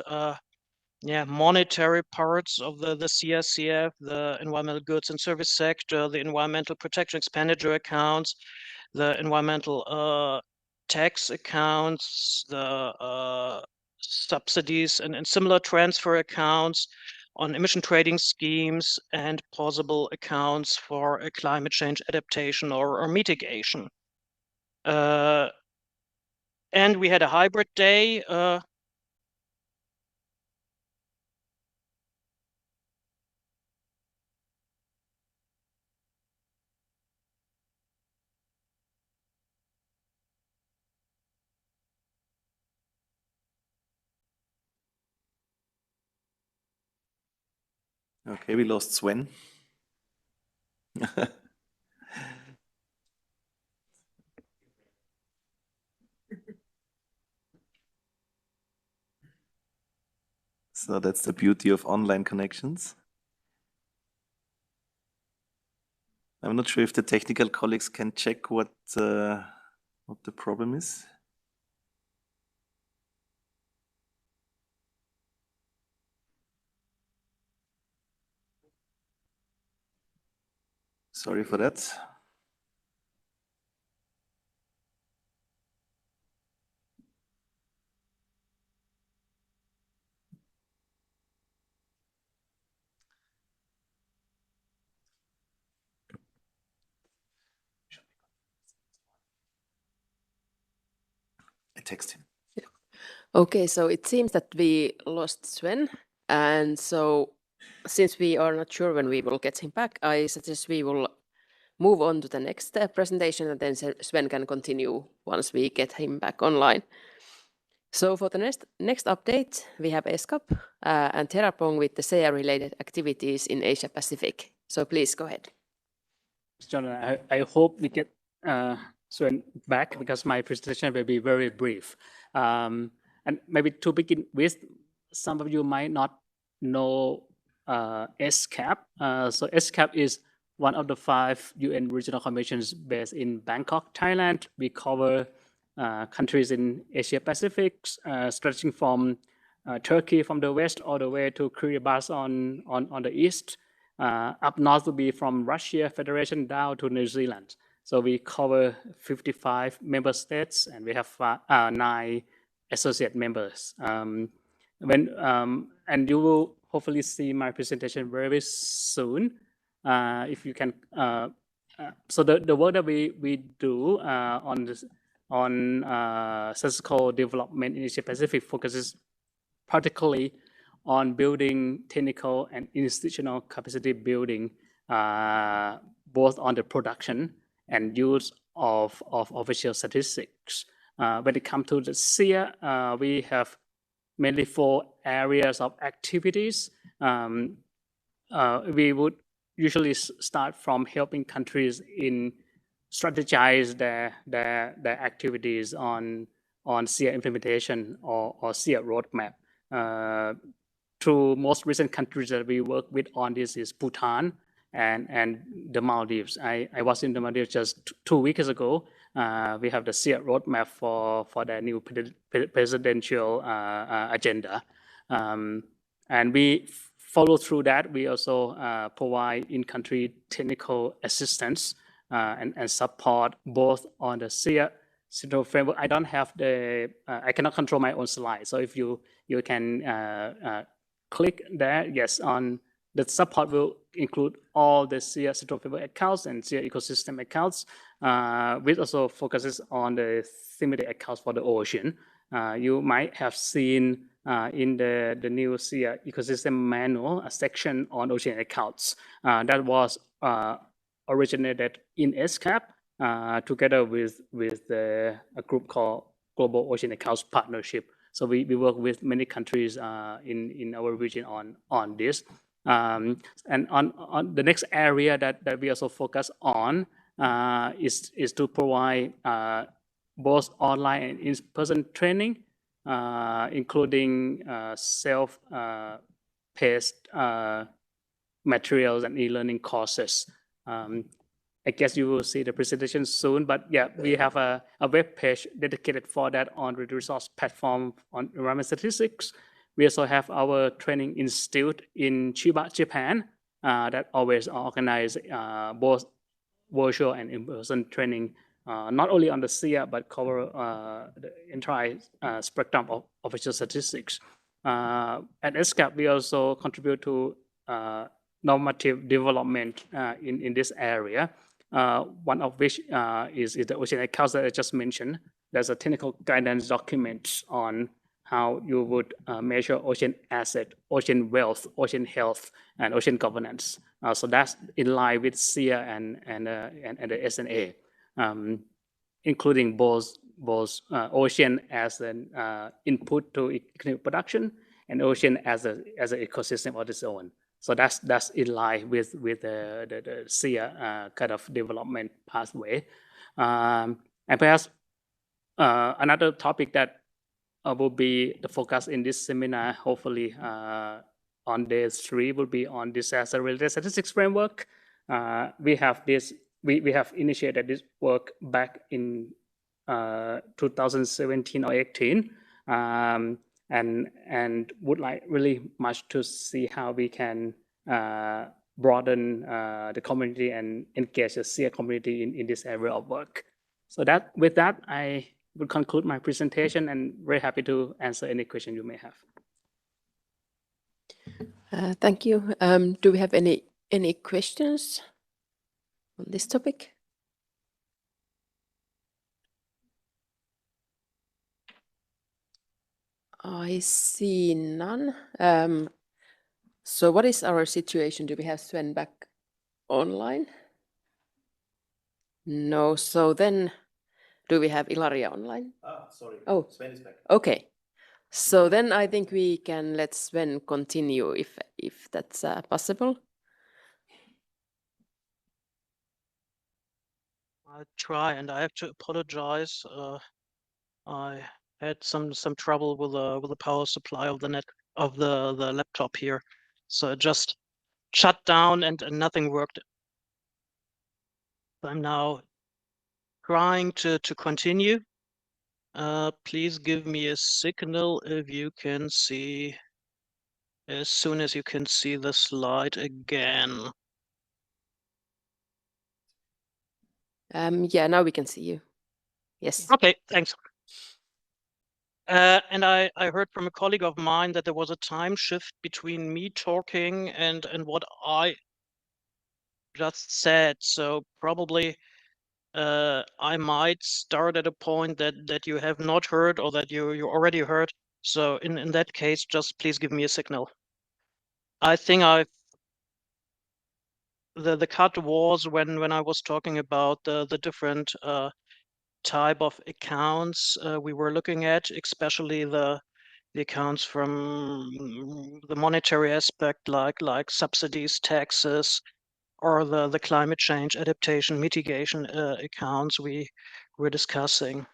monetary parts of the CSCF, the environmental goods and service sector, the environmental protection expenditure accounts, the environmental tax accounts, the subsidies and similar transfer accounts on emission trading schemes, and possible accounts for a climate change adaptation or mitigation. And we had a hybrid day. Okay, we lost Sven. So that's the beauty of online connections. I'm not sure if the technical colleagues can check what the problem is. Sorry for that. I text him. Okay, so it seems that we lost Sven, and so since we are not sure when we will get him back, I suggest we will move on to the next presentation, and then Sven can continue once we get him back online. So for the next update, we have ESCAP and Terrapong with the SEEA-related activities in Asia Pacific. So please go ahead. John, I hope we get Sven back, because my presentation will be very brief. And maybe to begin with, some of you might not know ESCAP. So ESCAP is one of the 5 UN regional commissions based in Bangkok, Thailand. We cover countries in Asia Pacific, stretching from Turkey from the west all the way to Kiribati on the east. Up north will be from Russia Federation down to New Zealand. So we cover 55 member states, and we have 9 associate members. And you will hopefully see my presentation very soon. If you can, so the work that we do on statistical development in Asia Pacific focuses particularly on building technical and institutional capacity building both on the production and use of official statistics. When it comes to the SEEA, we have mainly 4 areas of activities. We would usually start from helping countries in strategize their activities on SEEA implementation or SEEA roadmap. Two most recent countries that we work with on this is Bhutan and the Maldives. I was in the Maldives just 2 weeks ago. We have the SEEA roadmap for their new presidential agenda. And we follow through that. We also provide in-country technical assistance and support both on the SEEA central framework. I don't have the, I cannot control my own slide. So if you can click there, yes, on the support will include all the SEEA central framework accounts and SEEA ecosystem accounts, which also focuses on the thematic accounts for the ocean. You might have seen in the new SEEA ecosystem manual a section on ocean accounts that was originated in ESCAP together with a group called Global Ocean Accounts Partnership. So we work with many countries in our region on this. And on the next area that we also focus on is to provide both online and in-person training, including self-paced materials and e-learning courses. I guess you will see the presentation soon, but yeah, we have a web page dedicated for that on the resource platform on environment statistics. We also have our training institute in Chiba, Japan, that always organize both virtual and in-person training, not only on the SEEA, but cover the entire spectrum of official statistics. At ESCAP, we also contribute to normative development in this area. One of which is the ocean accounts that I just mentioned. There's a technical guidance document on how you would measure ocean asset, ocean wealth, ocean health, and ocean governance. So that's in line with SEEA and the SNA, including both ocean as an input to economic production and ocean as an ecosystem of its own. So that's in line with the SEEA kind of development pathway. And perhaps another topic that will be the focus in this seminar, hopefully on day 3, will be on disaster-related statistics framework. We have initiated this work back in 2017 or 18. And would like really much to see how we can broaden the community and engage the SEEA community in this area of work. So with that, I would conclude my presentation and very happy to answer any question you may have. Thank you. Do we have any questions on this topic? I see none. So what is our situation? Do we have Sven back online? No. So then, do we have Ilaria online? Sorry. Oh, Sven is back. Okay. So then I think we can let Sven continue if that's possible. I'll try, and I have to apologize. I had some trouble with the power supply of the laptop here, so it just shut down and nothing worked. I'm now trying to continue. Please give me a signal if you can see, as soon as you can see the slide again. Yeah, now we can see you. Yes. Okay, thanks. And I heard from a colleague of mine that there was a time shift between me talking and what I just said. So probably I might start at a point that you have not heard or that you already heard. So in that case, just please give me a signal. I think the cut was when I was talking about the different type of accounts we were looking at, especially the accounts from the monetary aspect, like subsidies, taxes, or the climate change adaptation mitigation accounts we were discussing.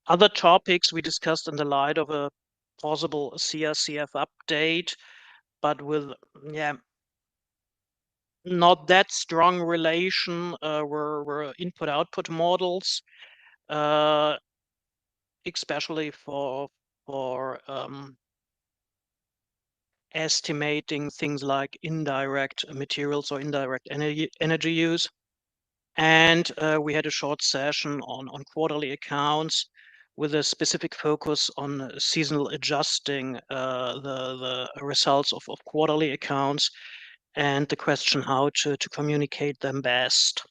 Other topics we discussed in the light of a possible CRCF update, but with not that strong relation were input-output models, especially for estimating things like indirect materials or indirect energy use. And we had a short session on quarterly accounts with a specific focus on seasonal adjusting the results of quarterly accounts and the question how to communicate them best.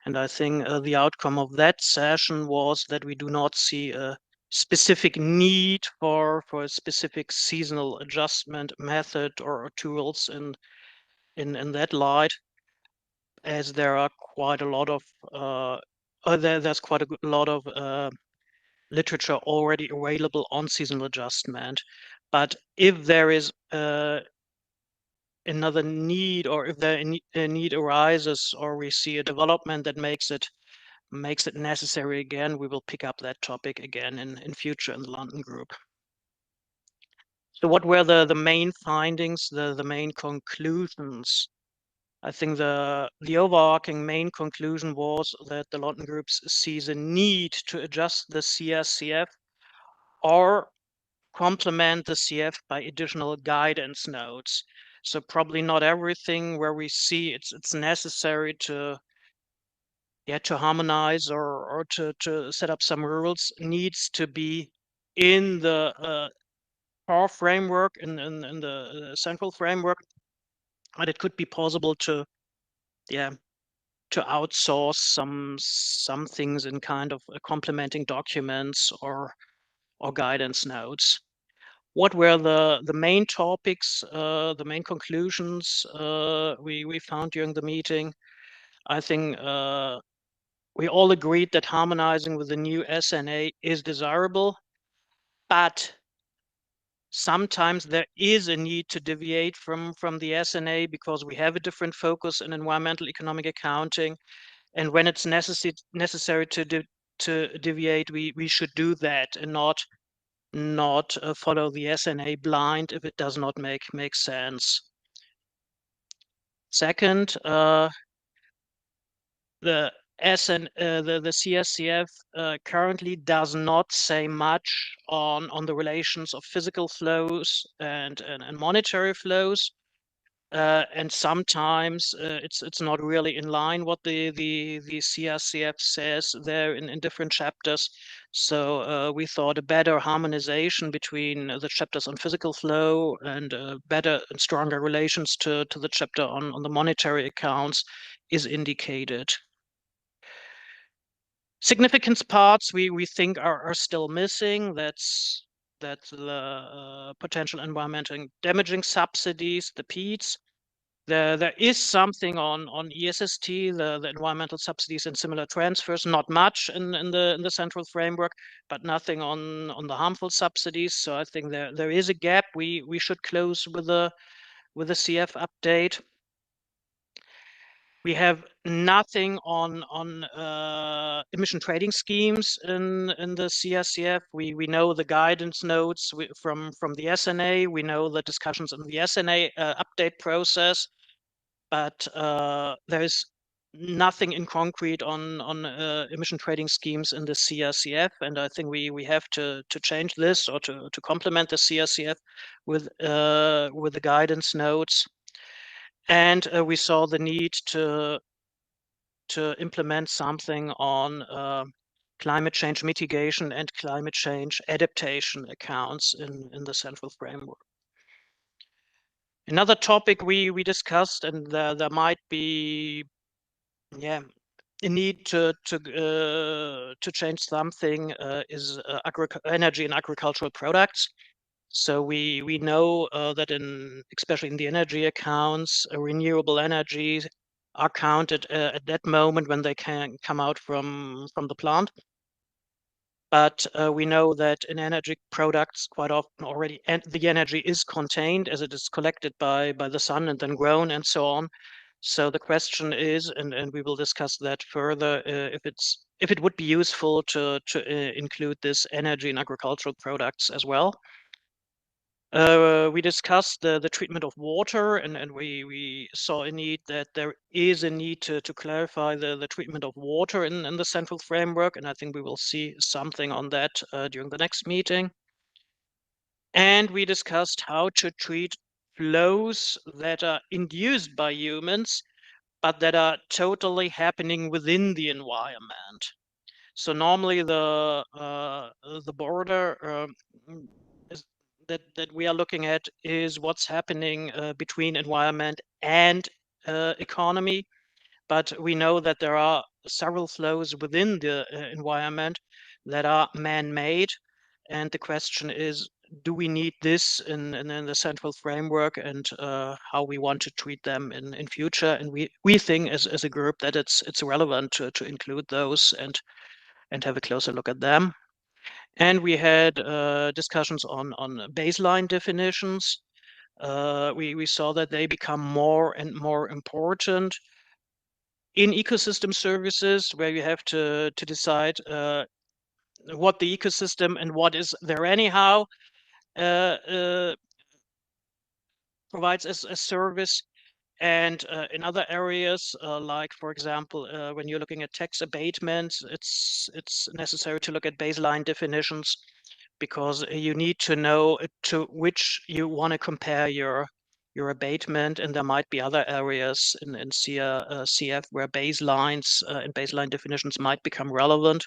And I think the outcome of that session was that we do not see a specific need for a specific seasonal adjustment method or tools in that light, as there are quite a lot of there's quite a lot of literature already available on seasonal adjustment. But if there is another need, or if a need arises, or we see a development that makes it necessary again, we will pick up that topic again in future in the London group. So what were the main findings, the main conclusions? I think the overarching main conclusion was that the London group sees a need to adjust the CRCF or complement the CF by additional guidance notes. So probably not everything where we see it's necessary to harmonize or to set up some rules needs to be in the core framework, in the central framework, but it could be possible to outsource some things in kind of complementing documents or guidance notes. What were the main topics, the main conclusions we found during the meeting? I think we all agreed that harmonizing with the new SNA is desirable, but sometimes there is a need to deviate from the SNA because we have a different focus in environmental economic accounting, and when it's necessary to deviate, we should do that and not follow the SNA blind if it does not make sense. Second, the CRCF currently does not say much on the relations of physical flows and monetary flows, and sometimes it's not really in line what the CRCF says there in different chapters. So we thought a better harmonization between the chapters on physical flow and better and stronger relations to the chapter on the monetary accounts is indicated. Significance parts we think are still missing. That's the potential environmental damaging subsidies, the PEATs. There is something on ESST, the environmental subsidies and similar transfers, not much in the central framework, but nothing on the harmful subsidies. So I think there is a gap we should close with the CF update. We have nothing on emission trading schemes in the CRCF. We know the guidance notes from the SNA. We know the discussions in the SNA update process, but there is nothing in concrete on emission trading schemes in the CRCF, and I think we have to change this or to complement the CRCF with the guidance notes. And we saw the need to implement something on climate change mitigation and climate change adaptation accounts in the central framework. Another topic we discussed, and there might be a need to change something, is energy and agricultural products. So we know that especially in the energy accounts, renewable energy are counted at that moment when they can come out from the plant. But we know that in energy products quite often already the energy is contained as it is collected by the sun and then grown and so on. So the question is, and we will discuss that further, if it would be useful to include this energy in agricultural products as well. We discussed the treatment of water, and we saw a need that there is a need to clarify the treatment of water in the central framework, and I think we will see something on that during the next meeting. And we discussed how to treat flows that are induced by humans, but that are totally happening within the environment. So normally the border is that we are looking at is what's happening between environment and economy, but we know that there are several flows within the environment that are man-made, and the question is, do we need this in the central framework, and how we want to treat them in future? And we think as a group that it's relevant to include those and have a closer look at them. And we had discussions on baseline definitions. We saw that they become more and more important in ecosystem services, where you have to decide what the ecosystem and what is there anyhow provides as a service. And in other areas, like, for example, when you're looking at tax abatement, it's necessary to look at baseline definitions, because you need to know to which you want to compare your abatement, and there might be other areas in SEEA, CF where baselines and baseline definitions might become relevant.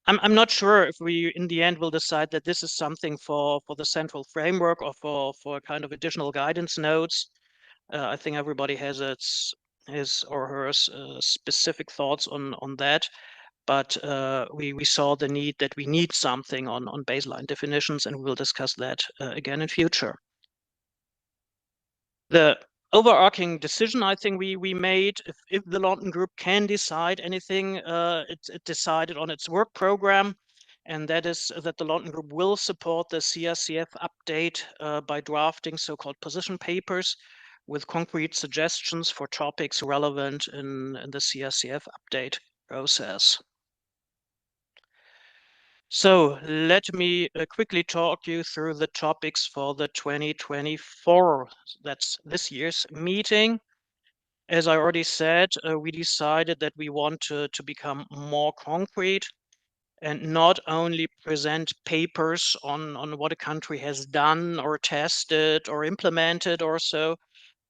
I'm not sure if we in the end will decide that this is something for the central framework or for kind of additional guidance notes. I think everybody has his or her specific thoughts on that, but we saw the need that we need something on baseline definitions, and we will discuss that again in future. The overarching decision I think we made, if the London Group can decide anything, it decided on its work program, and that is that the London Group will support the CRCF update by drafting so-called position papers with concrete suggestions for topics relevant in the CRCF update process. So let me quickly talk you through the topics for the 2024, that's this year's meeting. As I already said, we decided that we want to become more concrete and not only present papers on what a country has done or tested or implemented or so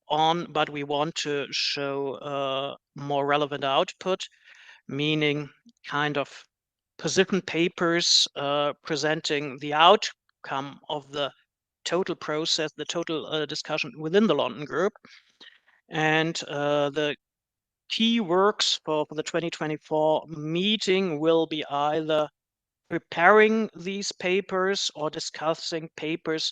on, but we want to show more relevant output, meaning kind of position papers presenting the outcome of the total process, the total discussion within the London Group. And the key works for the 2024 meeting will be either preparing these papers or discussing papers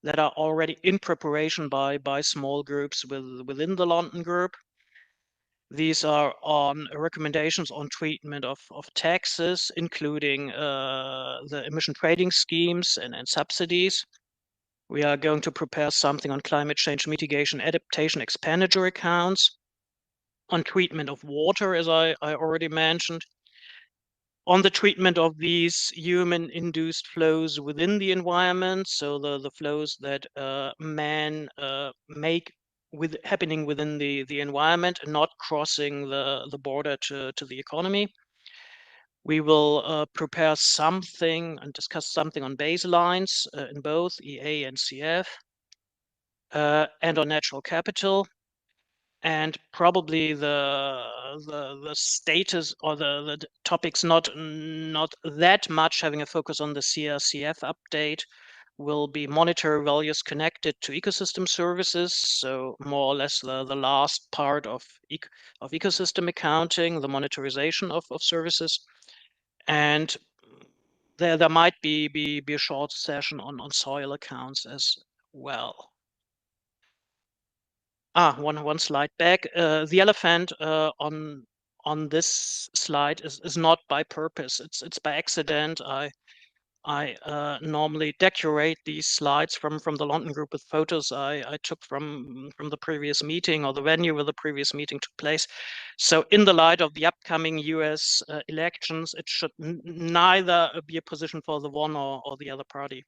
that are already in preparation by small groups within the London Group. These are on recommendations on treatment of taxes, including the emission trading schemes and subsidies. We are going to prepare something on climate change mitigation, adaptation, expenditure accounts, on treatment of water, as I already mentioned, on the treatment of these human-induced flows within the environment, so the flows that man make happening within the environment and not crossing the border to the economy. We will prepare something and discuss something on baselines in both EA and CF, and on natural capital. And probably the status or the topics not that much having a focus on the CRCF update will be monetary values connected to ecosystem services. So more or less the last part of ecosystem accounting, the monetarization of services. And there might be a short session on soil accounts as well. One slide back. The elephant on this slide is not by purpose. It's by accident. I normally decorate these slides from the London group with photos I took from the previous meeting or the venue where the previous meeting took place. So in the light of the upcoming US elections, it should neither be a position for the one or the other party.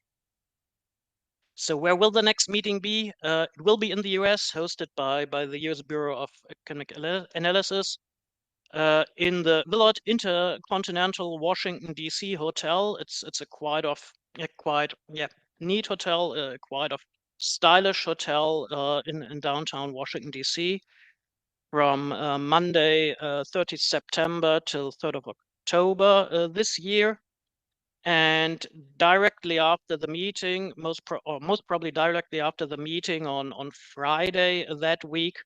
So where will the next meeting be? It will be in the US, hosted by the US Bureau of Economic Analysis. In the Willard Intercontinental Washington D.C. hotel. It's a quite neat hotel, quite of stylish hotel in downtown Washington D.C. from Monday 30th September till 3rd of October this year. And directly after the meeting, most probably directly after the meeting on Friday that week,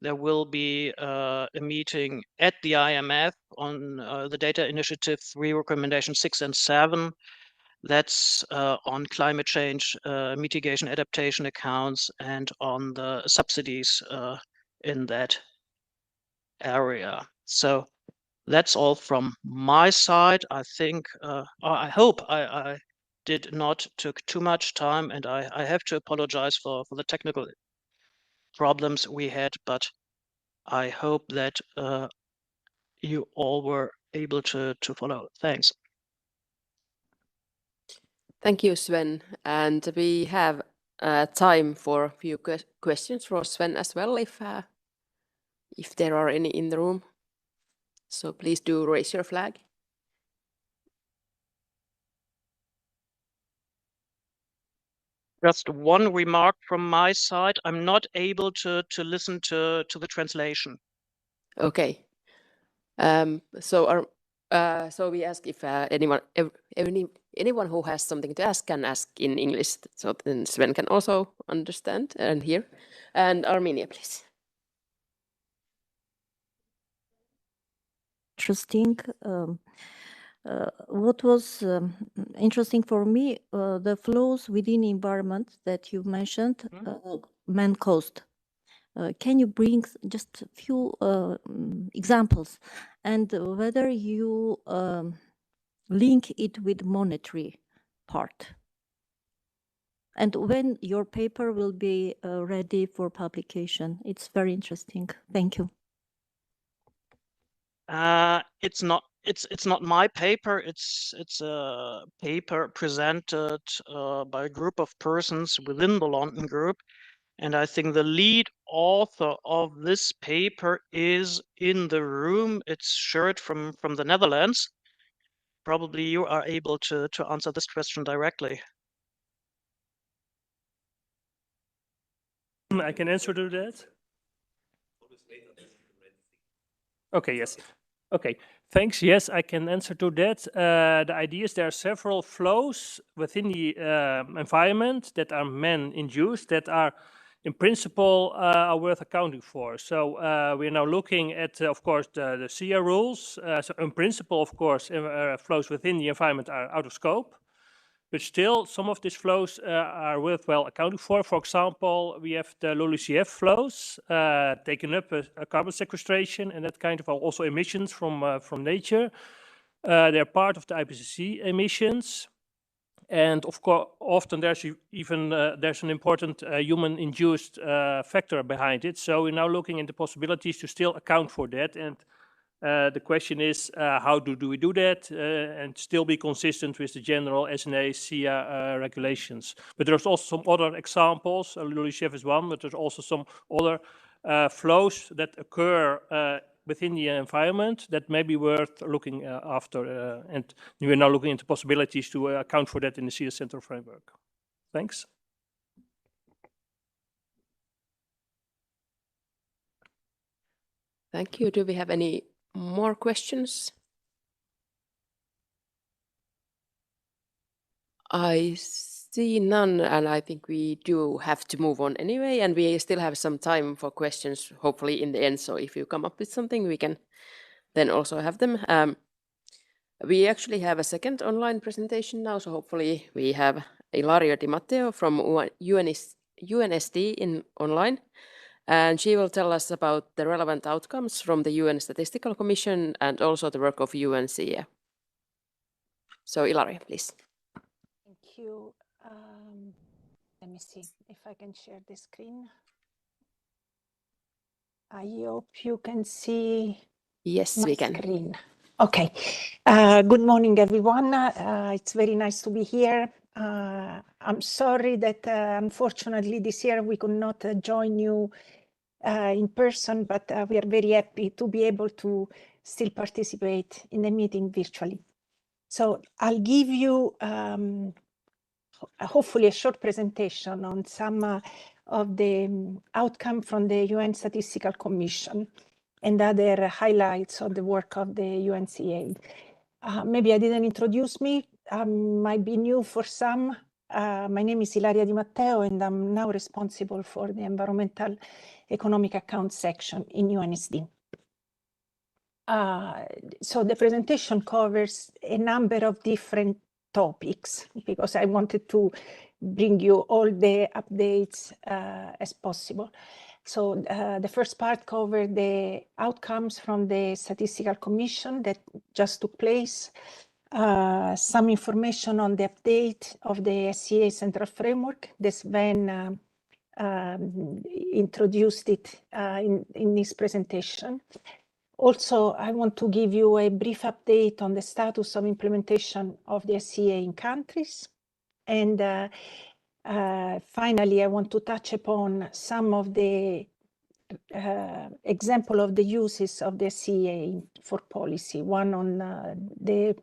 there will be a meeting at the IMF on the Data Initiative 3 recommendations 6 and 7. That's on climate change mitigation adaptation accounts and on the subsidies in that area. So that's all from my side. I think, I hope I did not took too much time, and I have to apologize for the technical problems we had, but I hope that you all were able to follow. Thanks. Thank you, Sven. And we have time for a few questions for Sven as well, if there are any in the room. So please do raise your flag. Just one remark from my side. I'm not able to listen to the translation. Okay. So we ask if anyone who has something to ask can ask in English, so then Sven can also understand and hear. And Armenia, please. Interesting. What was interesting for me, the flows within environment that you mentioned, man-caused. Can you bring just a few examples, and whether you link it with monetary part? And when your paper will be ready for publication? It's very interesting. Thank you. It's not my paper. It's a paper presented by a group of persons within the London Group, and I think the lead author of this paper is in the room. It's Shirt from the Netherlands. Probably you are able to answer this question directly. I can answer to that. Okay, yes. Okay, thanks. Yes, I can answer to that. The idea is there are several flows within the environment that are man-induced that are, in principle, are worth accounting for. So we're now looking at, of course, the SEEA rules. So in principle, of course, flows within the environment are out of scope. But still, some of these flows are worthwhile accounting for. For example, we have the LULUCF flows, taking up a carbon sequestration and that kind of also emissions from nature. They're part of the IPCC emissions. And of course, often there's even there's an important human-induced factor behind it. So we're now looking into possibilities to still account for that. And the question is, how do we do that and still be consistent with the general SNA SEEA regulations? But there's also some other examples. LULUCF is one, but there's also some other flows that occur within the environment that may be worth looking after. And we're now looking into possibilities to account for that in the SEEA Center framework. Thanks. Thank you. Do we have any more questions? I see none, and I think we do have to move on anyway, and we still have some time for questions, hopefully in the end. So if you come up with something, we can then also have them. We actually have a second online presentation now, so hopefully we have Ilario Di Matteo from UNSD online. And she will tell us about the relevant outcomes from the UN Statistical Commission and also the work of UNECE. So Ilari, please. Thank you. Let me see if I can share the screen. I hope you can see Yes, my we can. screen. Okay. Good morning, everyone. It's very nice to be here. I'm sorry that unfortunately this year we could not join you in person, but we are very happy to be able to still participate in the meeting virtually. So I'll give you hopefully a short presentation on some of the outcome from the UN Statistical Commission and other highlights of the work of the UNCA. Maybe I didn't introduce me, might be new for some. My name is Ilaria Di Matteo and I'm now responsible for the Environmental Economic Accounts section in UNSD. So the presentation covers a number of different topics because I wanted to bring you all the updates as possible. So the first part covered the outcomes from the Statistical Commission that just took place, some information on the update of the SEEA Central Framework. This Sven introduced it in this presentation. Also, I want to give you a brief update on the status of implementation of the SEEA in countries. And finally, I want to touch upon some of the example of the uses of the SEEA for policy. One on the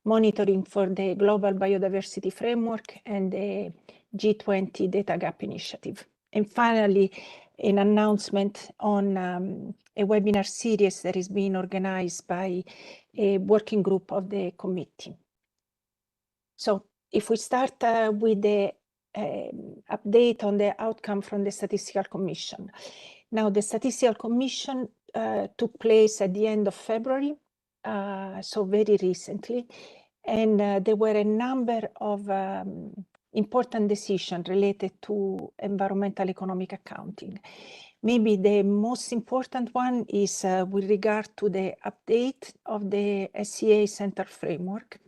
monitoring for the Global Biodiversity Framework and the G20 Data Gap Initiative. And finally, an announcement on a webinar series that is being organized by a working group of the committee. So if we start with the update on the outcome from the Statistical Commission. Now, the Statistical Commission took place at the end of February, so very recently, and there were a number of important decisions related to environmental economic accounting. Maybe the most important one is with regard to the update of the SEEA Central Framework,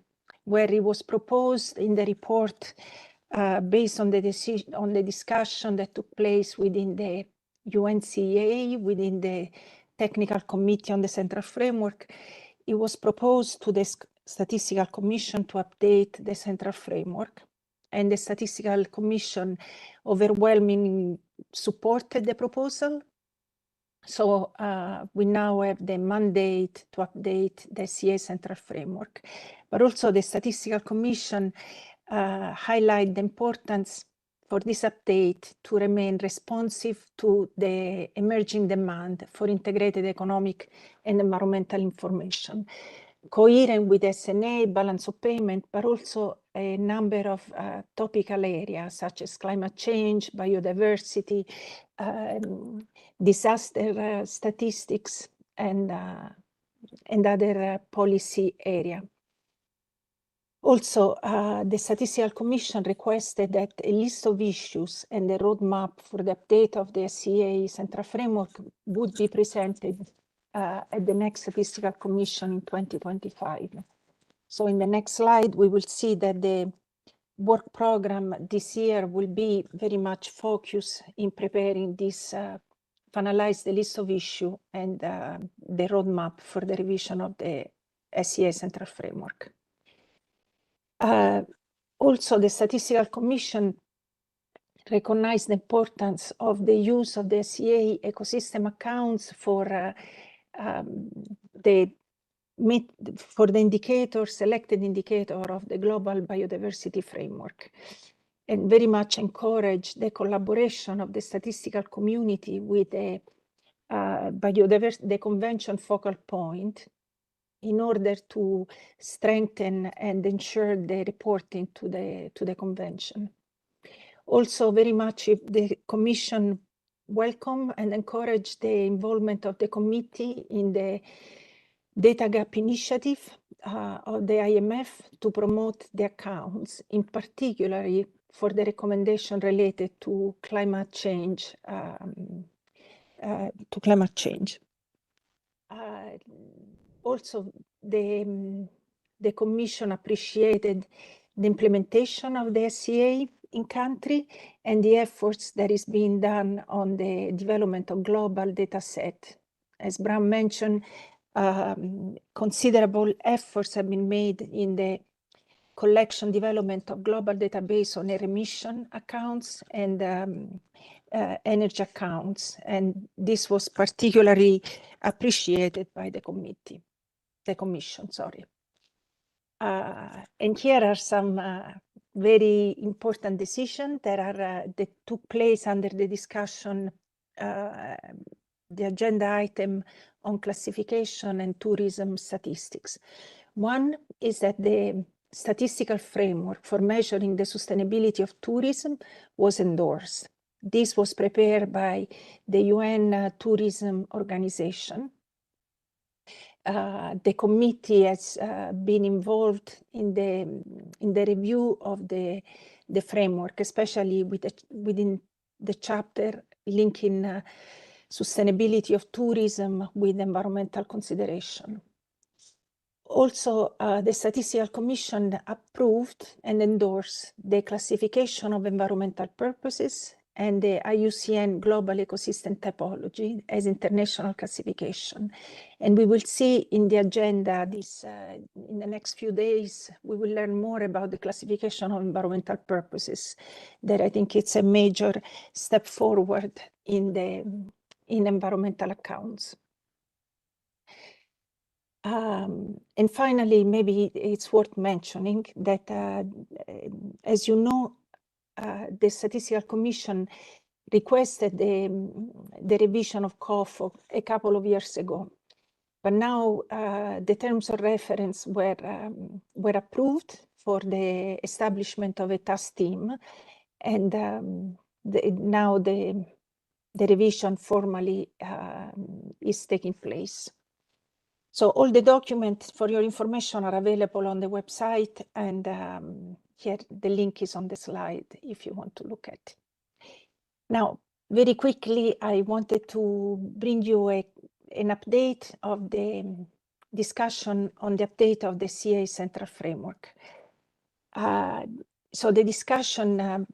where it was proposed in the report based on the decision, on the discussion that took place within the UNCA, within the Technical Committee on the Central Framework. It was proposed to the Statistical Commission to update the Central Framework, and the Statistical Commission overwhelmingly supported the proposal. So we now have the mandate to update the SEEA Central Framework. But also the Statistical Commission highlight the importance for this update to remain responsive to the emerging demand for integrated economic and environmental information, coherent with SNA, balance of payment, but also a number of topical areas such as climate change, biodiversity, disaster statistics, and other policy area. Also, the Statistical Commission requested that a list of issues and the roadmap for the update of the SEEA Central Framework would be presented at the next Statistical Commission in 2025. So in the next slide, we will see that the work program this year will be very much focused in preparing this, finalize the list of issues and the roadmap for the revision of the SEEA Central Framework. Also, the Statistical Commission recognized the importance of the use of the SEEA ecosystem accounts for the indicator, selected indicator of the Global Biodiversity Framework, and very much encourage the collaboration of the statistical community with the Convention focal point in order to strengthen and ensure the reporting to the Convention. Also, very much the Commission welcome and encourage the involvement of the committee in the Data Gap Initiative of the IMF to promote the accounts, in particular for the recommendation related to climate change to climate change. Also, the Commission appreciated the implementation of the SEEA in country and the efforts that is being done on the development of global data set. As Bram mentioned, considerable efforts have been made in the collection development of global database on air emission accounts and energy accounts. And this was particularly appreciated by the Commission, sorry. And here are some very important decisions that took place under the discussion, the agenda item on classification and tourism statistics. One is that the statistical framework for measuring the sustainability of tourism was endorsed. This was prepared by the UN Tourism Organization. The committee has been involved in the review of the framework, especially within the chapter linking sustainability of tourism with environmental consideration. Also, the Statistical Commission approved and endorsed the classification of environmental purposes and the IUCN Global Ecosystem Typology as international classification. And we will see in the agenda this, in the next few days, we will learn more about the classification of environmental purposes, that I think it's a major step forward in environmental accounts. And finally, maybe it's worth mentioning that, as you know, the Statistical Commission requested the revision of COFO a couple of years ago. But now the terms of reference were approved for the establishment of a task team. And now the revision formally is taking place. So all the documents for your information are available on the website, and here the link is on the slide if you want to look at it. Now, very quickly, I wanted to bring you an update of the discussion on the update of the SEEA Central Framework. So the discussion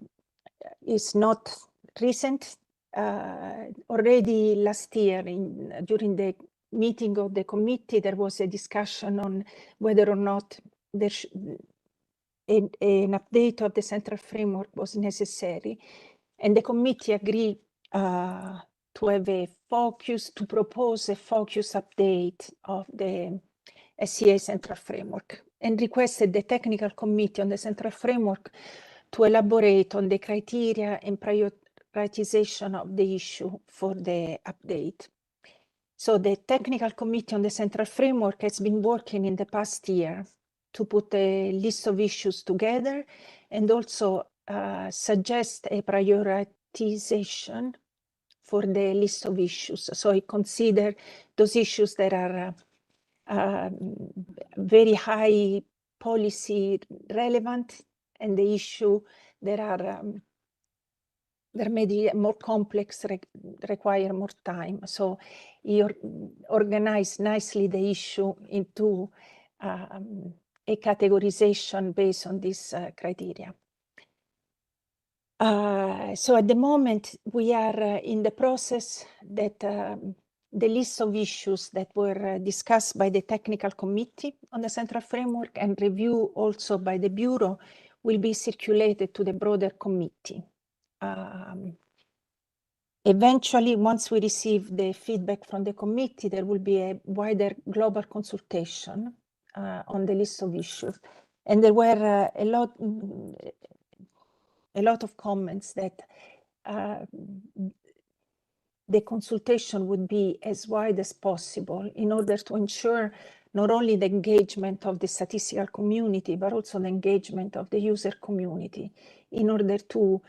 is not recent. Already last year, during the meeting of the committee, there was a discussion on whether or not there an update of the Central Framework was necessary. And the committee agreed to have a focus, to propose a focus update of the SEEA Central Framework, and requested the technical committee on the Central Framework to elaborate on the criteria and prioritization of the issue for the update. So the technical committee on the Central Framework has been working in the past year to put a list of issues together and also suggest a prioritization for the list of issues. So it considered those issues that are very high policy relevant and the issue that are that may be more complex, require more time. So you organize nicely the issue into a categorization based on this criteria. So at the moment, we are in the process that the list of issues that were discussed by the technical committee on the Central Framework and review also by the Bureau will be circulated to the broader committee. Eventually, once we receive the feedback from the committee, there will be a wider global consultation on the list of issues. And there were a lot of comments that the consultation would be as wide as possible in order to ensure not only the engagement of the statistical community, but also the engagement of the user community in order to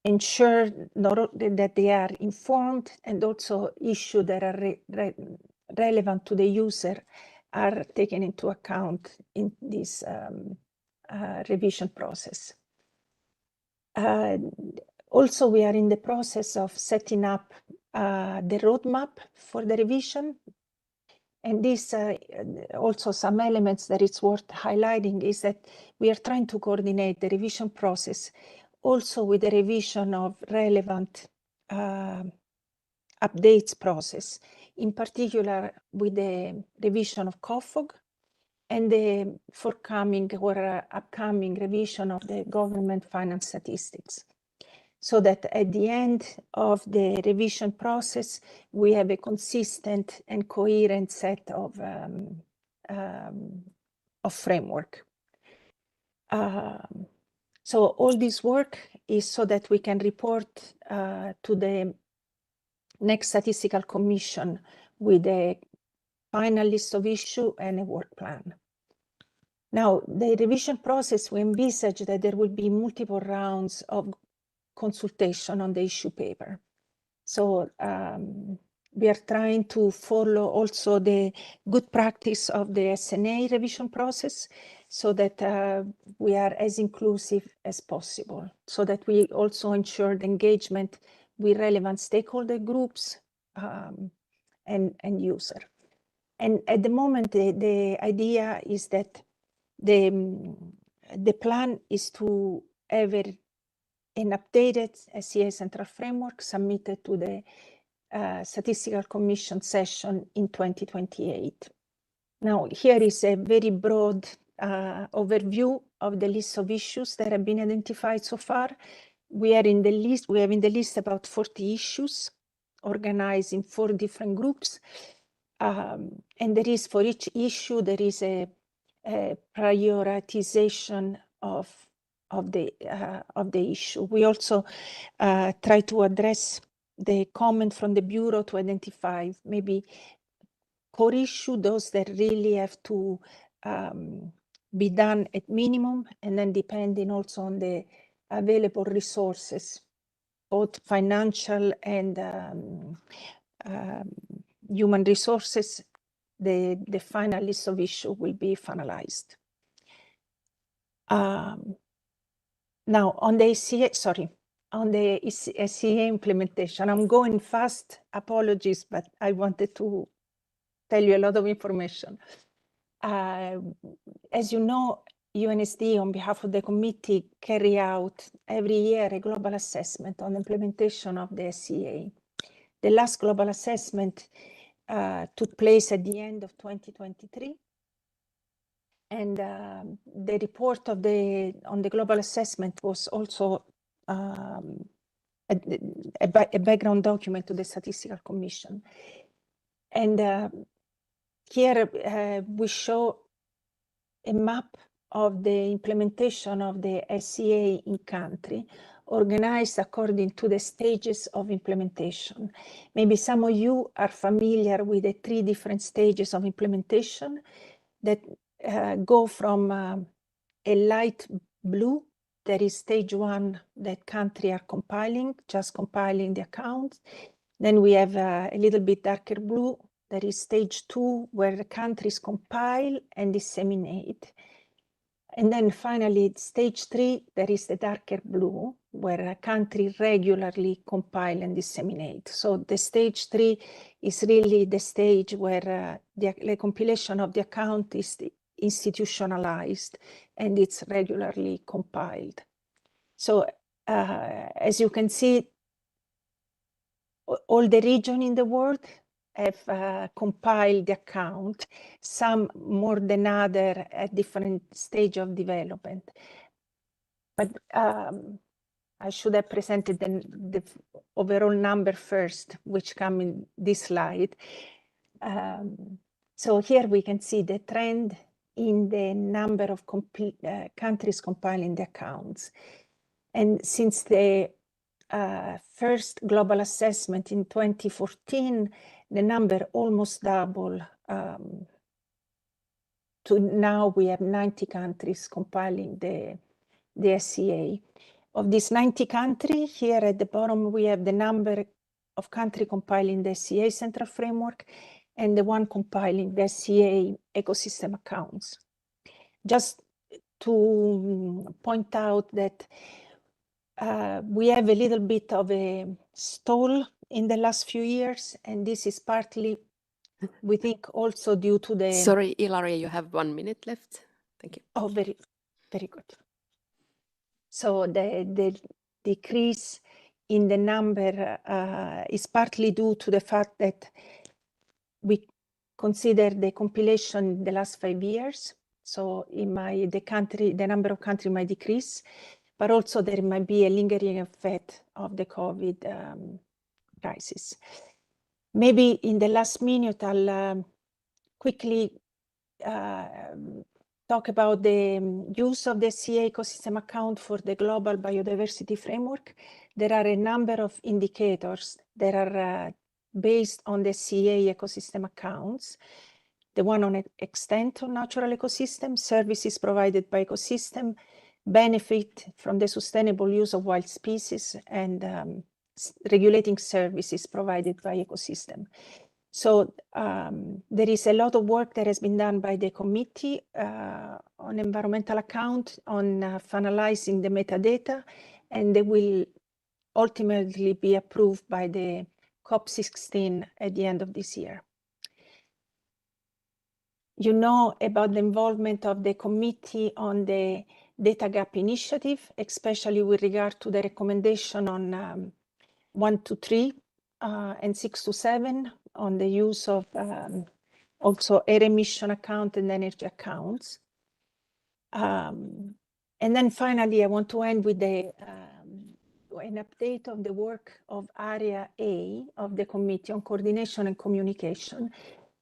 ensure that they are informed and also issues that are relevant to the user are taken into account in this revision process. Also, we are in the process of setting up the roadmap for the revision. And this also some elements that it's worth highlighting is that we are trying to coordinate the revision process also with the revision of relevant updates process, in particular with the revision of COFOG and the forthcoming or upcoming revision of the government finance statistics. So that at the end of the revision process, we have a consistent and coherent set of framework. So all this work is so that we can report to the next statistical commission with a final list of issue and a work plan. Now, the revision process, we envisage that there will be multiple rounds of consultation on the issue paper. So we are trying to follow also the good practice of the SNA revision process so that we are as inclusive as possible, so that we also ensure the engagement with relevant stakeholder groups and user. And at the moment, the idea is that the plan is to have an updated SEEA central framework submitted to the Statistical Commission session in 2028. Now, here is a very broad overview of the list of issues that have been identified so far. We have in the list about 40 issues organized in 4 different groups. And there is, for each issue, there is a prioritization of the issue. We also try to address the comment from the Bureau to identify maybe core issue, those that really have to be done at minimum, and then depending also on the available resources, both financial and human resources, the final list of issue will be finalized. Now, on the SEEA, on the SEEA implementation, I'm going fast, apologies, but I wanted to tell you a lot of information. As you know, UNSD, on behalf of the committee, carry out every year a global assessment on the implementation of the SEEA. The last global assessment took place at the end of 2023. And the report of on the global assessment was also a background document to the Statistical Commission. And here we show a map of the implementation of the SEEA in country, organized according to the stages of implementation. Maybe some of you are familiar with the 3 different stages of implementation that go from a light blue, that is stage 1, that country are compiling, just compiling the accounts. Then we have a little bit darker blue, that is stage 2, where the countries compile and disseminate. And then finally, stage 3, that is the darker blue, where a country regularly compile and disseminate. So the stage 3 is really the stage where the compilation of the account is institutionalized and it's regularly compiled. So as you can see, all the regions in the world have compiled the account, some more than other at different stage of development. But I should have presented the overall number first, which come in this slide. So here we can see the trend in the number of countries compiling the accounts. And since the first global assessment in 2014, the number almost double. To now we have 90 countries compiling the SEEA. Of these 90 countries, here at the bottom, we have the number of countries compiling the SEEA central framework and the one compiling the SEEA ecosystem accounts. Just to point out that we have a little bit of a stall in the last few years, and this is partly, we think, also due to the... Sorry, Ilaria, you have 1 minute left. Thank you. Oh, very, very good. So the decrease in the number is partly due to the fact that we consider the compilation the last 5 years. So the number of countries might decrease, but also there might be a lingering effect of the COVID crisis. Maybe in the last minute, I'll quickly talk about the use of the SEEA ecosystem account for the global biodiversity framework. There are a number of indicators that are based on the SEEA ecosystem accounts. The one on extent of natural ecosystem, services provided by ecosystem, benefit from the sustainable use of wild species, and regulating services provided by ecosystem. So there is a lot of work that has been done by the committee on environmental account on finalizing the metadata, and they will ultimately be approved by the COP16 at the end of this year. You know about the involvement of the committee on the data gap initiative, especially with regard to the recommendation on 1 to 3 and 6 to 7 on the use of also air emission account and energy accounts. And then finally, I want to end with an update of the work of Area A of the Committee on Coordination and Communication,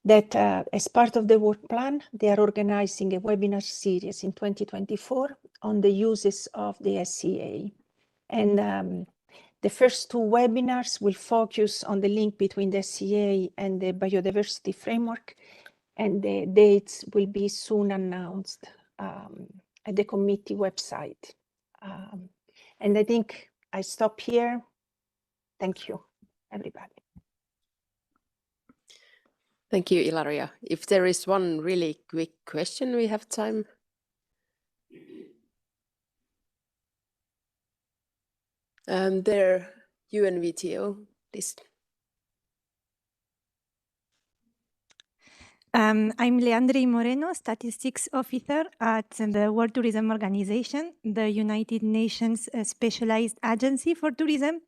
that as part of the work plan, they are organizing a webinar series in 2024 on the uses of the SEEA. And the first 2 webinars will focus on the link between the SEEA and the biodiversity framework, and the dates will be soon announced at the committee website. And I think I stop here. Thank you, everybody. Thank you, Ilaria. If there is one really quick question, we have time. There, UNWTO list. I'm Leandri Moreno, Statistics Officer at the World Tourism Organization, the United Nations Specialized Agency for Tourism.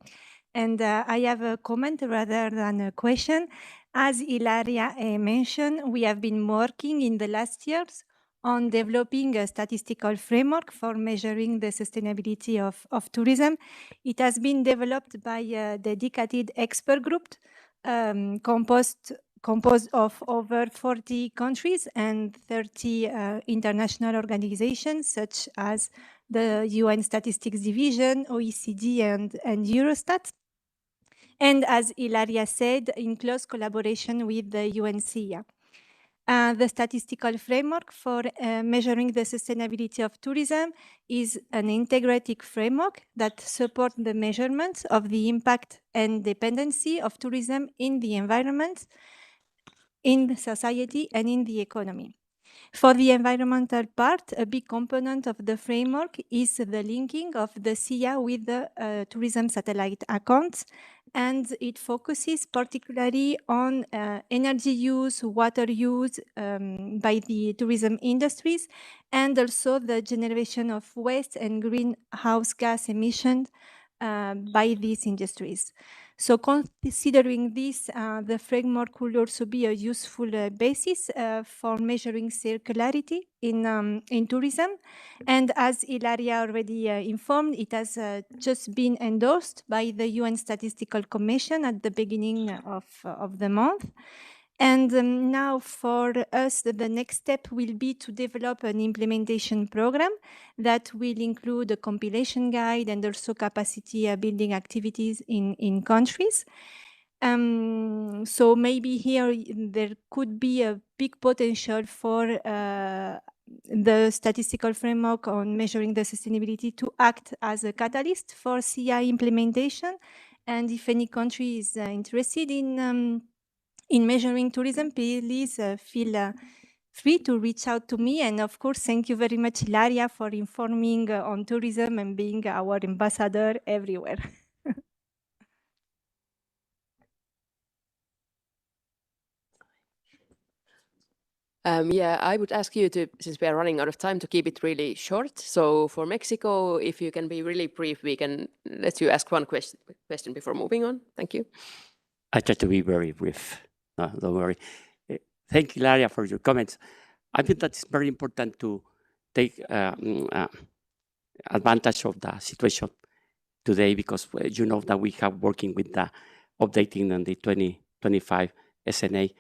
And I have a comment rather than a question. As Ilaria mentioned, we have been working in the last years on developing a statistical framework for measuring the sustainability of tourism. It has been developed by a dedicated expert group composed of over 40 countries and 30 international organizations, such as the UN Statistics Division, OECD, and Eurostat. And as Ilaria said, in close collaboration with the UNECE. The statistical framework for measuring the sustainability of tourism is an integrated framework that supports the measurement of the impact and dependency of tourism in the environment, in society, and in the economy. For the environmental part, a big component of the framework is the linking of the SEEA with the tourism satellite accounts, and it focuses particularly on energy use, water use by the tourism industries, and also the generation of waste and greenhouse gas emissions by these industries. So considering this, the framework could also be a useful basis for measuring circularity in tourism. And as Ilaria already informed, it has just been endorsed by the UN Statistical Commission at the beginning of the month. And now for us, the next step will be to develop an implementation program that will include a compilation guide and also capacity building activities in countries. So maybe here there could be a big potential for the statistical framework on measuring the sustainability to act as a catalyst for SEEA implementation. And if any country is interested in measuring tourism, please feel free to reach out to me. And of course, thank you very much, Ilaria, for informing on tourism and being our ambassador everywhere. Yeah, I would ask you to, since we are running out of time, to keep it really short. So for Mexico, if you can be really brief, we can let you ask one question before moving on. Thank you. I try to be very brief. No, don't worry. Thank you, Ilaria, for your comments. I think that's very important to take advantage of the situation today, because you know that we have working with the updating on the 2025 SNA.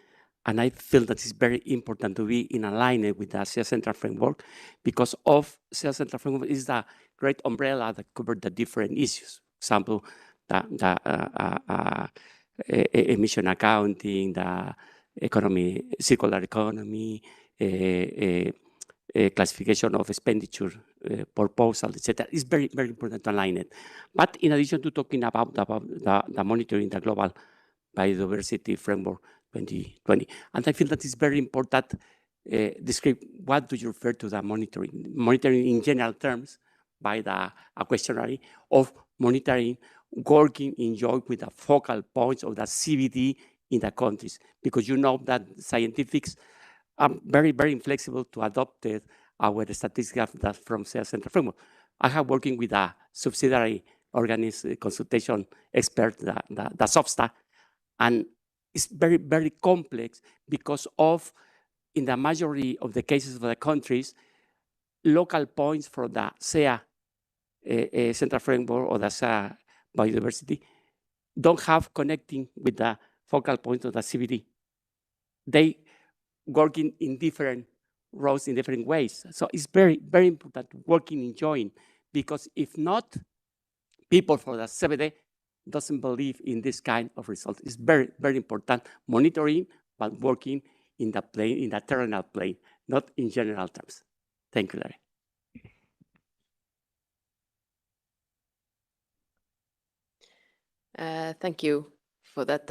And I feel that it's very important to be in alignment with the SEEA Central Framework, because of SEEA Central Framework is the great umbrella that covers the different issues. For example, the emission accounting, the economy, circular economy, classification of expenditure proposal, etc. It's very, very important to align it. But in addition to talking about the monitoring the global biodiversity framework 2020, and I feel that it's very important describe what do you refer to the monitoring. Monitoring in general terms by a questionnaire of monitoring, working in joint with the focal points of the CBD in the countries, because you know that scientists are very, very inflexible to adopt our statistics from SEEA Central Framework. I have working with a subsidiary organism consultation expert, the SOFSTA, and it's very, very complex because of, in the majority of the cases of the countries, local points from the SEEA Central Framework or the SEEA biodiversity don't have connecting with the focal point of the CBD. They working in different roles in different ways. So it's very, very important working in joint, because if not, people for the CBD doesn't believe in this kind of result. It's very, very important monitoring, but working in the plane, in the terminal plane, not in general terms. Thank you, Larry. Thank you for that.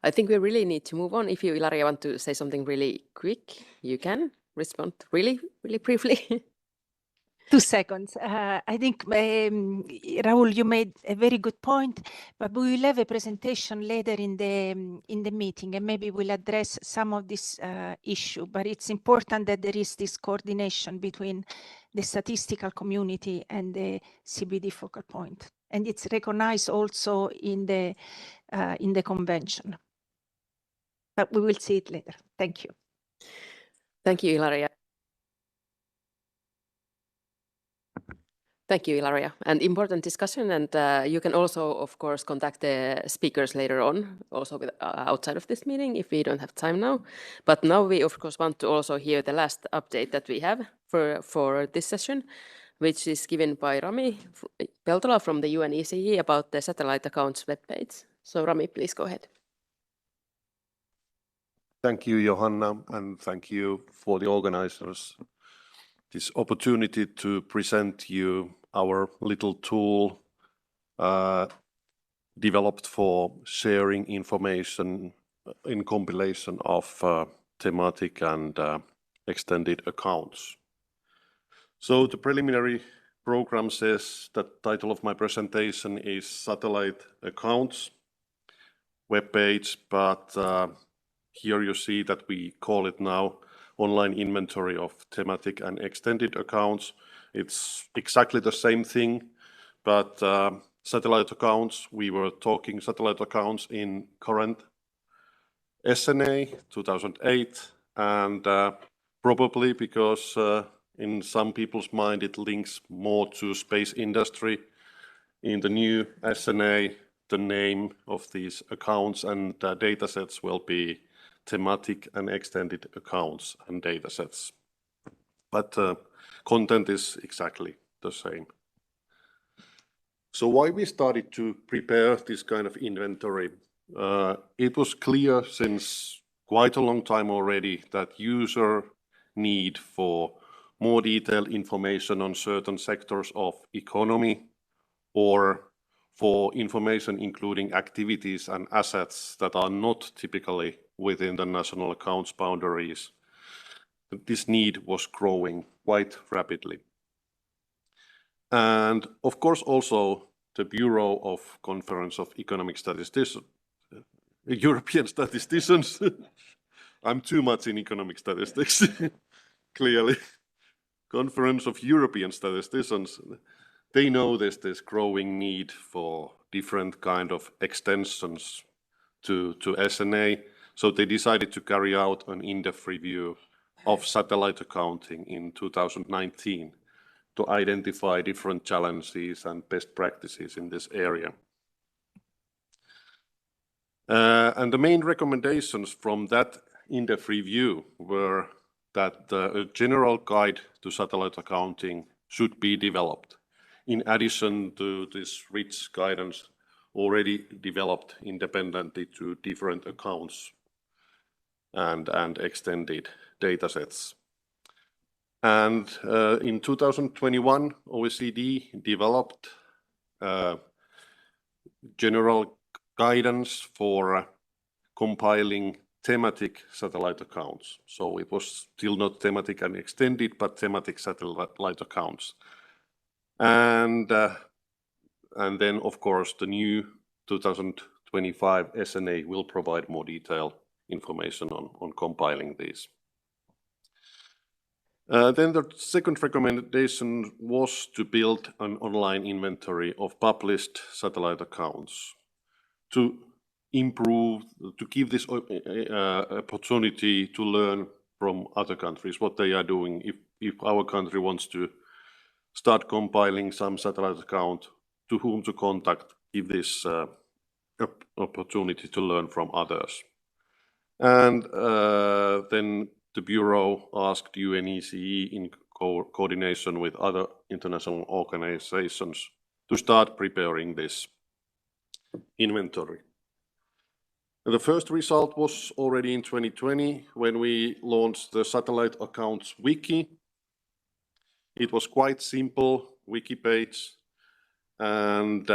I think we really need to move on. If you, Ilaria, want to say something really quick, you can respond really, really briefly. 2 seconds. I think, Raul, you made a very good point, but we will have a presentation later in the meeting, and maybe we'll address some of this issue. But it's important that there is this coordination between the statistical community and the CBD focal point, and it's recognized also in the convention. But we will see it later. Thank you. Thank you, Ilaria. Thank you, Ilaria. An important discussion, and you can also, of course, contact the speakers later on, also with, outside of this meeting, if we don't have time now. But now we, of course, want to also hear the last update that we have for this session, which is given by Rami Peltola from the UNECE about the satellite accounts webpage. So Rami, please go ahead. Thank you, Johanna, and thank you for the organizers this opportunity to present you our little tool developed for sharing information in compilation of thematic and extended accounts. So the preliminary program says that the title of my presentation is Satellite Accounts webpage, but here you see that we call it now Online Inventory of Thematic and Extended Accounts. It's exactly the same thing, but satellite accounts, we were talking satellite accounts in current SNA 2008, and probably because in some people's mind it links more to space industry. In the new SNA, the name of these accounts and data sets will be thematic and extended accounts and data sets. But content is exactly the same. So why we started to prepare this kind of inventory? It was clear since quite a long time already that user need for more detailed information on certain sectors of economy, or for information including activities and assets that are not typically within the national accounts boundaries. this need was growing quite rapidly. And of course, also the Bureau of Conference of Economic Statisticians, European statisticians, I'm too much in economic statistics, clearly. Conference of European statisticians, they know there's this growing need for different kind of extensions to SNA, so they decided to carry out an in-depth review of satellite accounting in 2019 to identify different challenges and best practices in this area. And the main recommendations from that in-depth review were that a general guide to satellite accounting should be developed, in addition to this rich guidance already developed independently to different accounts and extended datasets. And in 2021, OECD developed general guidance for compiling thematic satellite accounts. So it was still not thematic and extended, but thematic satellite accounts. And then, of course, the new 2025 SNA will provide more detailed information on compiling these. Then the second recommendation was to build an online inventory of published satellite accounts to improve, to give this opportunity to learn from other countries what they are doing. If our country wants to start compiling some satellite account, to whom to contact, give this opportunity to learn from others. And then the Bureau asked UNECE in coordination with other international organizations to start preparing this inventory. And the first result was already in 2020 when we launched the Satellite Accounts Wiki. It was quite simple wiki page. And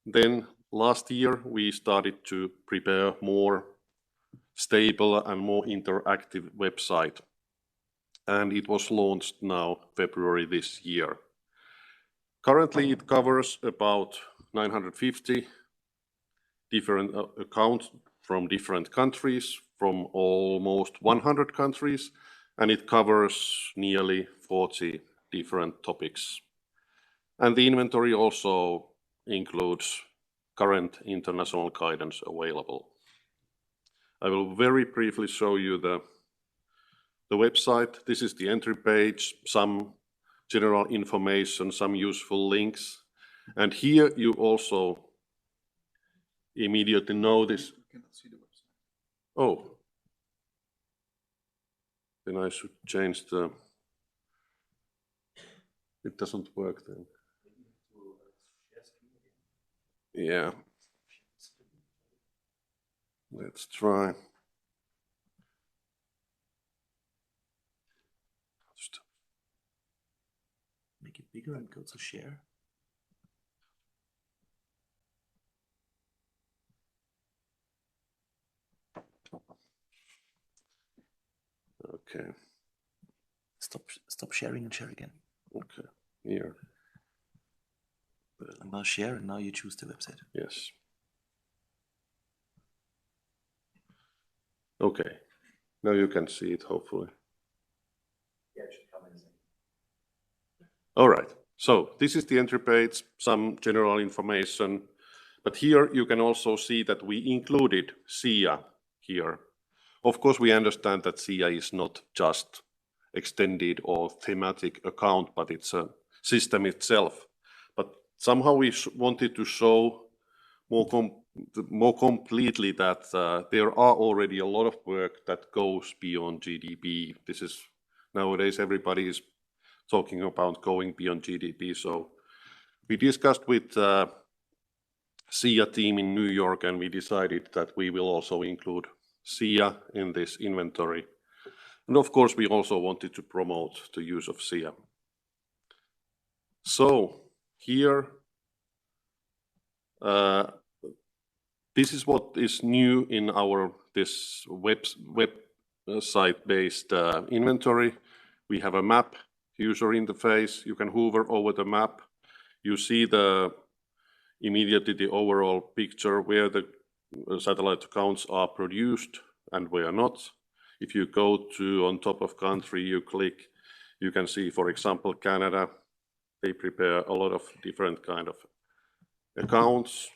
then last year we started to prepare more stable and more interactive website. And it was launched now February this year. Currently it covers about 950 different accounts from different countries, from almost 100 countries, and it covers nearly 40 different topics. And the inventory also includes current international guidance available. I will very briefly show you the website. This is the entry page, some general information, some useful links. And here you also immediately notice. Oh, then I should change the. It doesn't work then. Yeah. Let's try. Just Make it bigger and go to share. Okay. Stop sharing and share again. Okay. Here. And now share, and now you choose the website. Yes. Okay. Now you can see it, hopefully. Yeah, it should come in a second. All right. So this is the entry page, some general information. But here you can also see that we included SEEA here. Of course, we understand that SEEA is not just extended or thematic account, but it's a system itself. But somehow we wanted to show more completely that there are already a lot of work that goes beyond GDP. This is nowadays everybody is talking about going beyond GDP. So we discussed with SEEA team in New York, and we decided that we will also include SEEA in this inventory. And of course, we also wanted to promote the use of SEEA. So here, this is what is new in our web site-based inventory. We have a map user interface. You can hover over the map. You see immediately the overall picture where the satellite accounts are produced and where not. If you go to on top of country, you click, you can see, for example, Canada. They prepare a lot of different kind of accounts.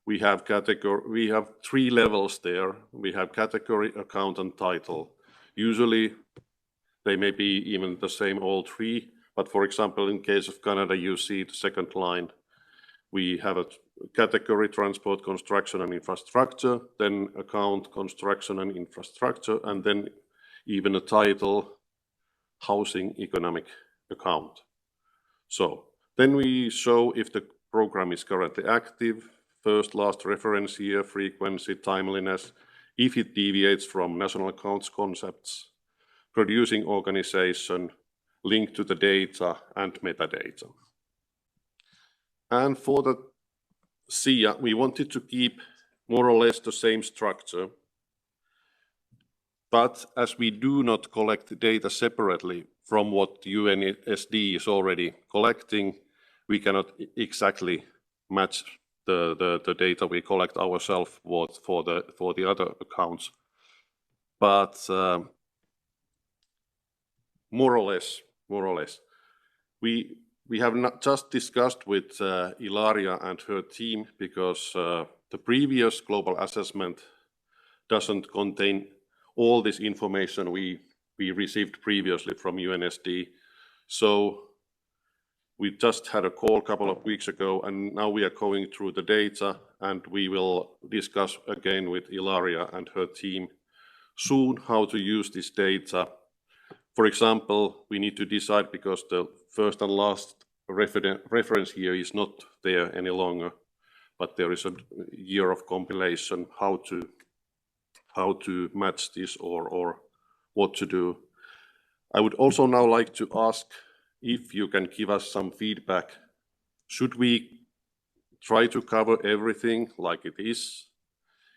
We have three levels there. We have category, account, and title. Usually they may be even the same all three, but for example, in case of Canada, you see the second line. We have a category, transport, construction, and infrastructure, then account, construction, and infrastructure, and then even a title, housing economic account. So then we show if the program is currently active, first, last reference year, frequency, timeliness, if it deviates from national accounts concepts, producing organization, link to the data, and metadata. And for the SEEA, we wanted to keep more or less the same structure. But as we do not collect data separately from what UNESD is already collecting, we cannot exactly match the data we collect ourselves for the other accounts. But more or less, we have not just discussed with Ilaria and her team, because the previous global assessment doesn't contain all this information we received previously from UNSD. So we just had a call a couple of weeks ago, and now we are going through the data, and we will discuss again with Ilaria and her team soon how to use this data. For example, we need to decide, because the first and last reference year is not there any longer, but there is a year of compilation, how to match this or what to do. I would also now like to ask if you can give us some feedback. Should we try to cover everything like it is?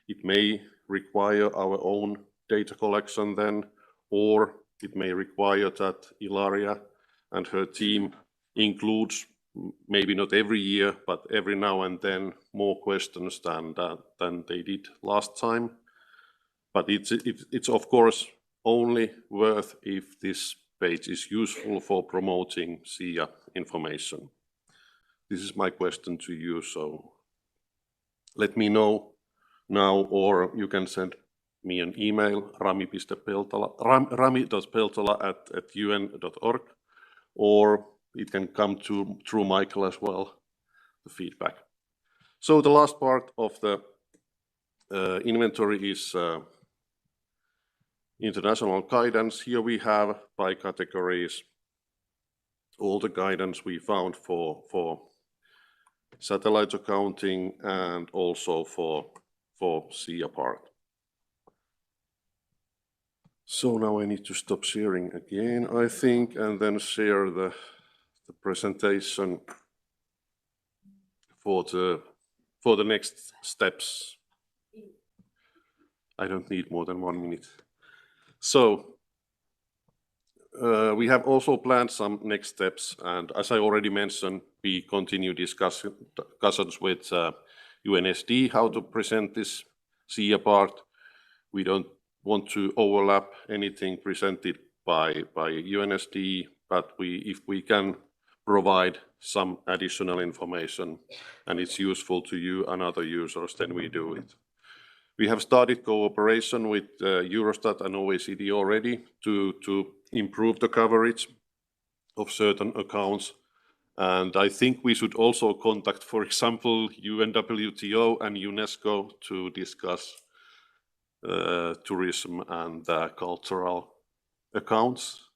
It may require our own data collection then, or it may require that Ilaria and her team includes, maybe not every year, but every now and then, more questions than they did last time. But it's of course only worth if this page is useful for promoting SEEA information. This is my question to you, so let me know now, or you can send me an email, rami.peltola@un.org, or it can come through Michael as well, the feedback. So the last part of the inventory is international guidance. Here we have by categories all the guidance we found for satellite accounting and also for SEEA part. So now I need to stop sharing again, I think, and then share the presentation for the next steps. I don't need more than 1 minute. So we have also planned some next steps, and as I already mentioned, we continue discussions with UNSD how to present this SEEA part. We don't want to overlap anything presented by UNSD, but if we can provide some additional information and it's useful to you and other users, then we do it. We have started cooperation with Eurostat and OECD already to improve the coverage of certain accounts. And I think we should also contact, for example, UNWTO and UNESCO to discuss tourism and cultural accounts.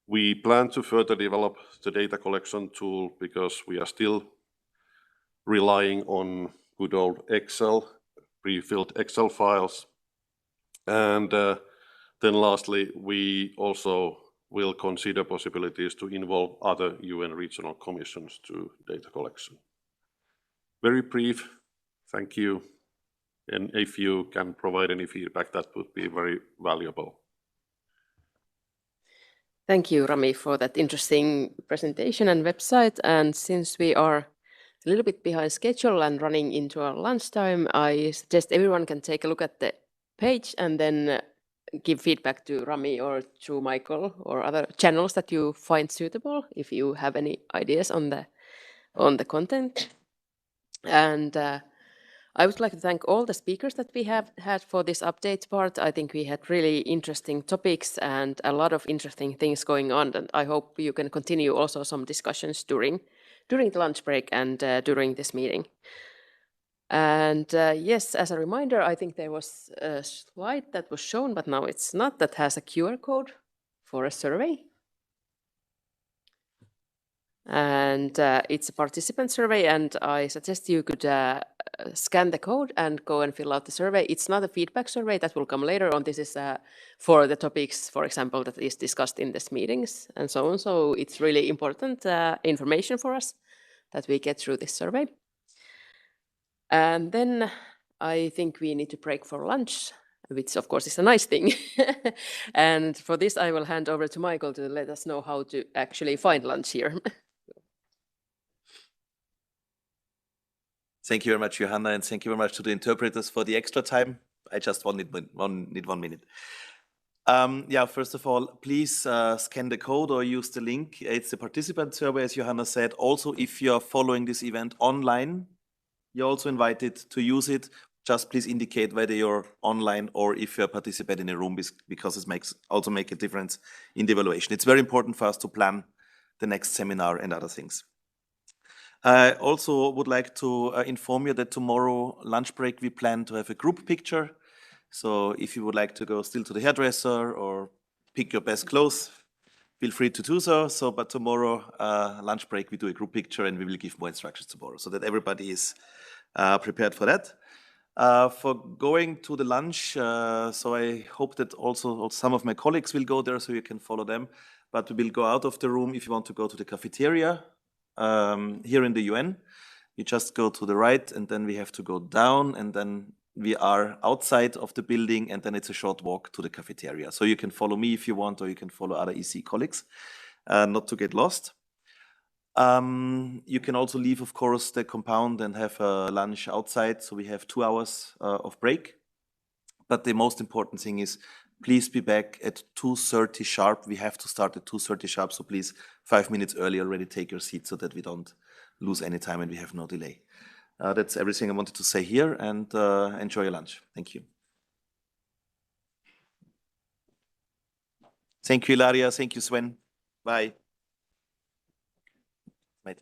We plan to further develop the data collection tool because we are still relying on good old Excel, pre-filled Excel files. And then lastly, we also will consider possibilities to involve other UN regional commissions to data collection. Very brief. Thank you. And if you can provide any feedback, that would be very valuable. Thank you, Rami, for that interesting presentation and website. And since we are a little bit behind schedule and running into our lunchtime, I suggest everyone can take a look at the page and then give feedback to Rami or to Michael or other channels that you find suitable if you have any ideas on the content. And I would like to thank all the speakers that we have had for this update part. I think we had really interesting topics and a lot of interesting things going on, and I hope you can continue also some discussions during the lunch break and during this meeting. And yes, as a reminder, I think there was a slide that was shown, but now it's not, that has a QR code for a survey. And it's a participant survey, and I suggest you could scan the code and go and fill out the survey. It's not a feedback survey, that will come later on. This is for the topics, for example, that is discussed in these meetings and so on. So it's really important information for us that we get through this survey. And then I think we need to break for lunch, which of course is a nice thing. And for this, I will hand over to Michael to let us know how to actually find lunch here. Thank you very much, Johanna, and thank you very much to the interpreters for the extra time. I just need 1 minute. Yeah, first of all, please scan the code or use the link. It's the participant survey, as Johanna said. Also, if you're following this event online, you're also invited to use it. Just please indicate whether you're online or if you're a participant in a room, because it also make a difference in the evaluation. It's very important for us to plan the next seminar and other things. I also would like to inform you that tomorrow lunch break we plan to have a group picture. So if you would like to go still to the hairdresser or pick your best clothes, feel free to do so. But tomorrow lunch break we do a group picture, and we will give more instructions tomorrow so that everybody is prepared for that. For going to the lunch, so I hope that also some of my colleagues will go there so you can follow them. But we will go out of the room if you want to go to the cafeteria. Here in the UN, you just go to the right, and then we have to go down, and then we are outside of the building, and then it's a short walk to the cafeteria. So you can follow me if you want, or you can follow other EC colleagues, not to get lost. You can also leave, of course, the compound and have a lunch outside. So we have 2 hours of break. But the most important thing is, please be back at 2:30 sharp. We have to start at 2:30 sharp, so please 5 minutes early already take your seat so that we don't lose any time and we have no delay. That's everything I wanted to say here, and enjoy your lunch. Thank you. Thank you, Ilaria. Thank you, Sven. Bye. Bye.